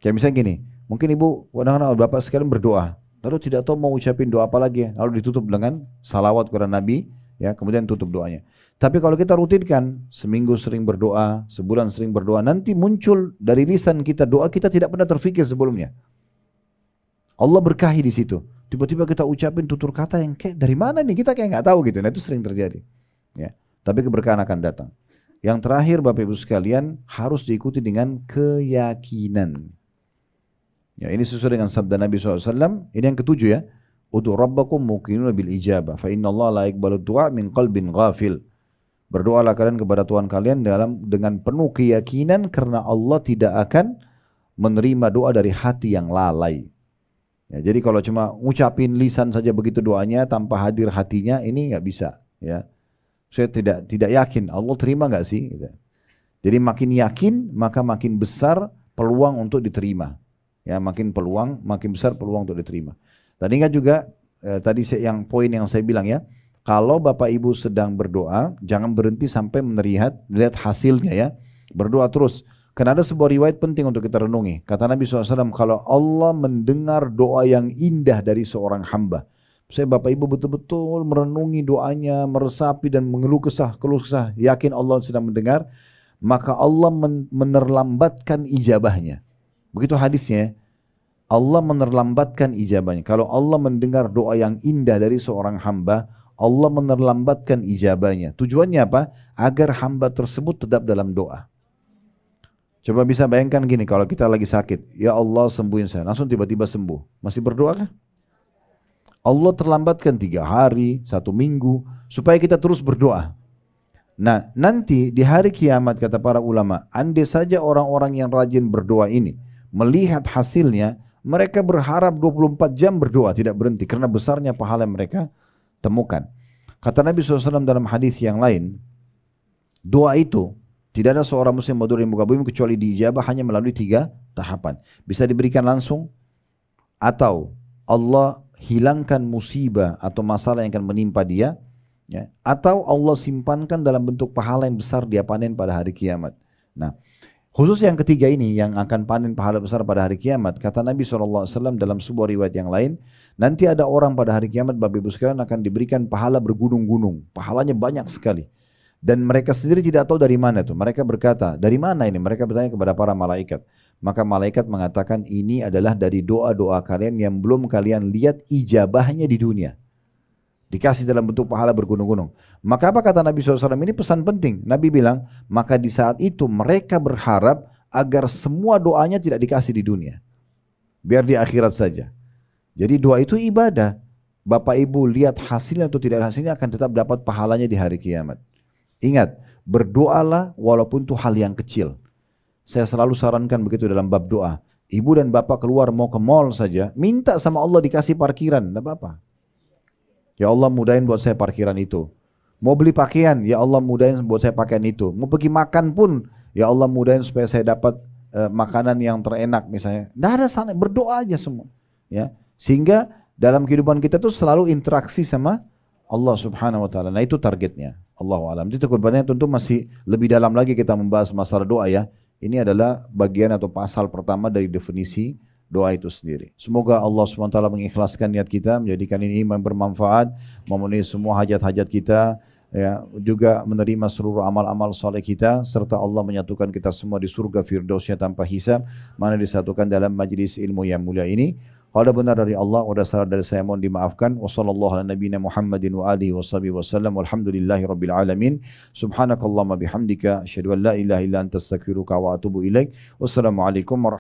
Kayak misalnya gini, mungkin ibu, kadang-kadang bapak sekalian berdoa, lalu tidak tahu mau ucapin doa apa lagi, lalu ditutup dengan salawat kepada Nabi, ya kemudian tutup doanya. Tapi kalau kita rutinkan, seminggu sering berdoa, sebulan sering berdoa, nanti muncul dari lisan kita doa kita tidak pernah terfikir sebelumnya. Allah berkahi di situ. Tiba-tiba kita ucapin tutur kata yang kayak dari mana nih, kita kayak nggak tahu gitu. Nah itu sering terjadi. Ya, tapi keberkahan akan datang. Yang terakhir Bapak Ibu sekalian harus diikuti dengan keyakinan. Ya, ini sesuai dengan sabda Nabi SAW. Ini yang ketujuh ya. Udu rabbakum muqinuna bil ijabah. Fa inna Allah la iqbalu du'a min qalbin ghafil. Berdoalah kalian kepada Tuhan kalian dengan penuh keyakinan karena Allah tidak akan menerima doa dari hati yang lalai. Ya, jadi kalau cuma ngucapin lisan saja begitu doanya tanpa hadir hatinya, ini nggak bisa. Ya, saya tidak yakin Allah terima nggak sih? Gitu. Jadi makin yakin maka makin besar peluang untuk diterima. Ya, makin besar peluang untuk diterima. Dan ingat juga tadi yang poin yang saya bilang ya, kalau Bapak Ibu sedang berdoa, jangan berhenti sampai lihat hasilnya ya. Berdoa terus. Karena ada sebuah riwayat penting untuk kita renungi. Kata Nabi SAW, kalau Allah mendengar doa yang indah dari seorang hamba, saya Bapak Ibu betul-betul merenungi doanya, meresapi dan mengeluh kesah, yakin Allah sedang mendengar, maka Allah menerlambatkan ijabahnya. Begitu hadisnya, Allah menerlambatkan ijabahnya. Kalau Allah mendengar doa yang indah dari seorang hamba, Allah menerlambatkan ijabahnya. Tujuannya apa? Agar hamba tersebut tetap dalam doa. Coba bisa bayangkan gini, kalau kita lagi sakit, ya Allah sembuhin saya, langsung tiba-tiba sembuh. Masih berdoa kah? Allah terlambatkan 3 hari, 1 minggu, supaya kita terus berdoa. Nah, nanti di hari kiamat kata para ulama, andai saja orang-orang yang rajin berdoa ini melihat hasilnya, mereka berharap 24 jam berdoa, tidak berhenti, karena besarnya pahala yang mereka temukan. Kata Nabi SAW dalam hadis yang lain, doa itu, tidak ada seorang muslim berdoa di muka bumi kecuali diijabah hanya melalui 3 tahapan. Bisa diberikan langsung, atau Allah hilangkan musibah atau masalah yang akan menimpa dia, ya, atau Allah simpankan dalam bentuk pahala yang besar dia panen pada hari kiamat. Nah, khusus yang ketiga ini yang akan panen pahala besar pada hari kiamat, kata Nabi SAW dalam sebuah riwayat yang lain, nanti ada orang pada hari kiamat Bapak Ibu sekalian akan diberikan pahala bergunung-gunung, pahalanya banyak sekali. Dan mereka sendiri tidak tahu dari mana itu. Mereka berkata, dari mana ini? Mereka bertanya kepada para malaikat. Maka malaikat mengatakan, ini adalah dari doa-doa kalian yang belum kalian lihat ijabahnya di dunia. Dikasih dalam bentuk pahala bergunung-gunung. Maka apa kata Nabi SAW? Ini pesan penting. Nabi bilang, maka di saat itu mereka berharap agar semua doanya tidak dikasih di dunia. Biar di akhirat saja. Jadi doa itu ibadah. Bapak Ibu lihat hasilnya atau tidak hasilnya akan tetap dapat pahalanya di hari kiamat. Ingat, berdoalah walaupun itu hal yang kecil. Saya selalu sarankan begitu dalam bab doa. Ibu dan bapak keluar mau ke mall saja, minta sama Allah dikasih parkiran, tidak apa-apa. Ya Allah mudahin buat saya parkiran itu. Mau beli pakaian, ya Allah mudahin buat saya pakaian itu. Mau pergi makan pun, ya Allah mudahin supaya saya dapat makanan yang terenak misalnya. Tidak ada sana, berdoa aja semua. Ya, sehingga dalam kehidupan kita tuh selalu interaksi sama Allah Subhanahu Wa Taala. Nah itu targetnya. Allahu a'lam. Itu kedepannya tentu masih lebih dalam lagi kita membahas masalah doa ya. Ini adalah bagian atau pasal pertama dari definisi doa itu sendiri. Semoga Allah SWT mengikhlaskan niat kita, menjadikan ini bermanfaat, memenuhi semua hajat-hajat kita, ya, juga menerima seluruh amal-amal soleh kita, serta Allah menyatukan kita semua di surga Firdausnya tanpa hisab, mana disatukan dalam majlis ilmu yang mulia ini. Kalau benar dari Allah, ada salah dari saya mohon dimaafkan. Wassallallahu ala nabiyina Muhammadin wa alihi wasallam. Walhamdulillahi rabbil alamin. Subhanakallahumma bihamdika asyhadu an la ilaha illa anta astaghfiruka wa atubu ilaik. Wassalamualaikum warahmatullahi wabarakatuh.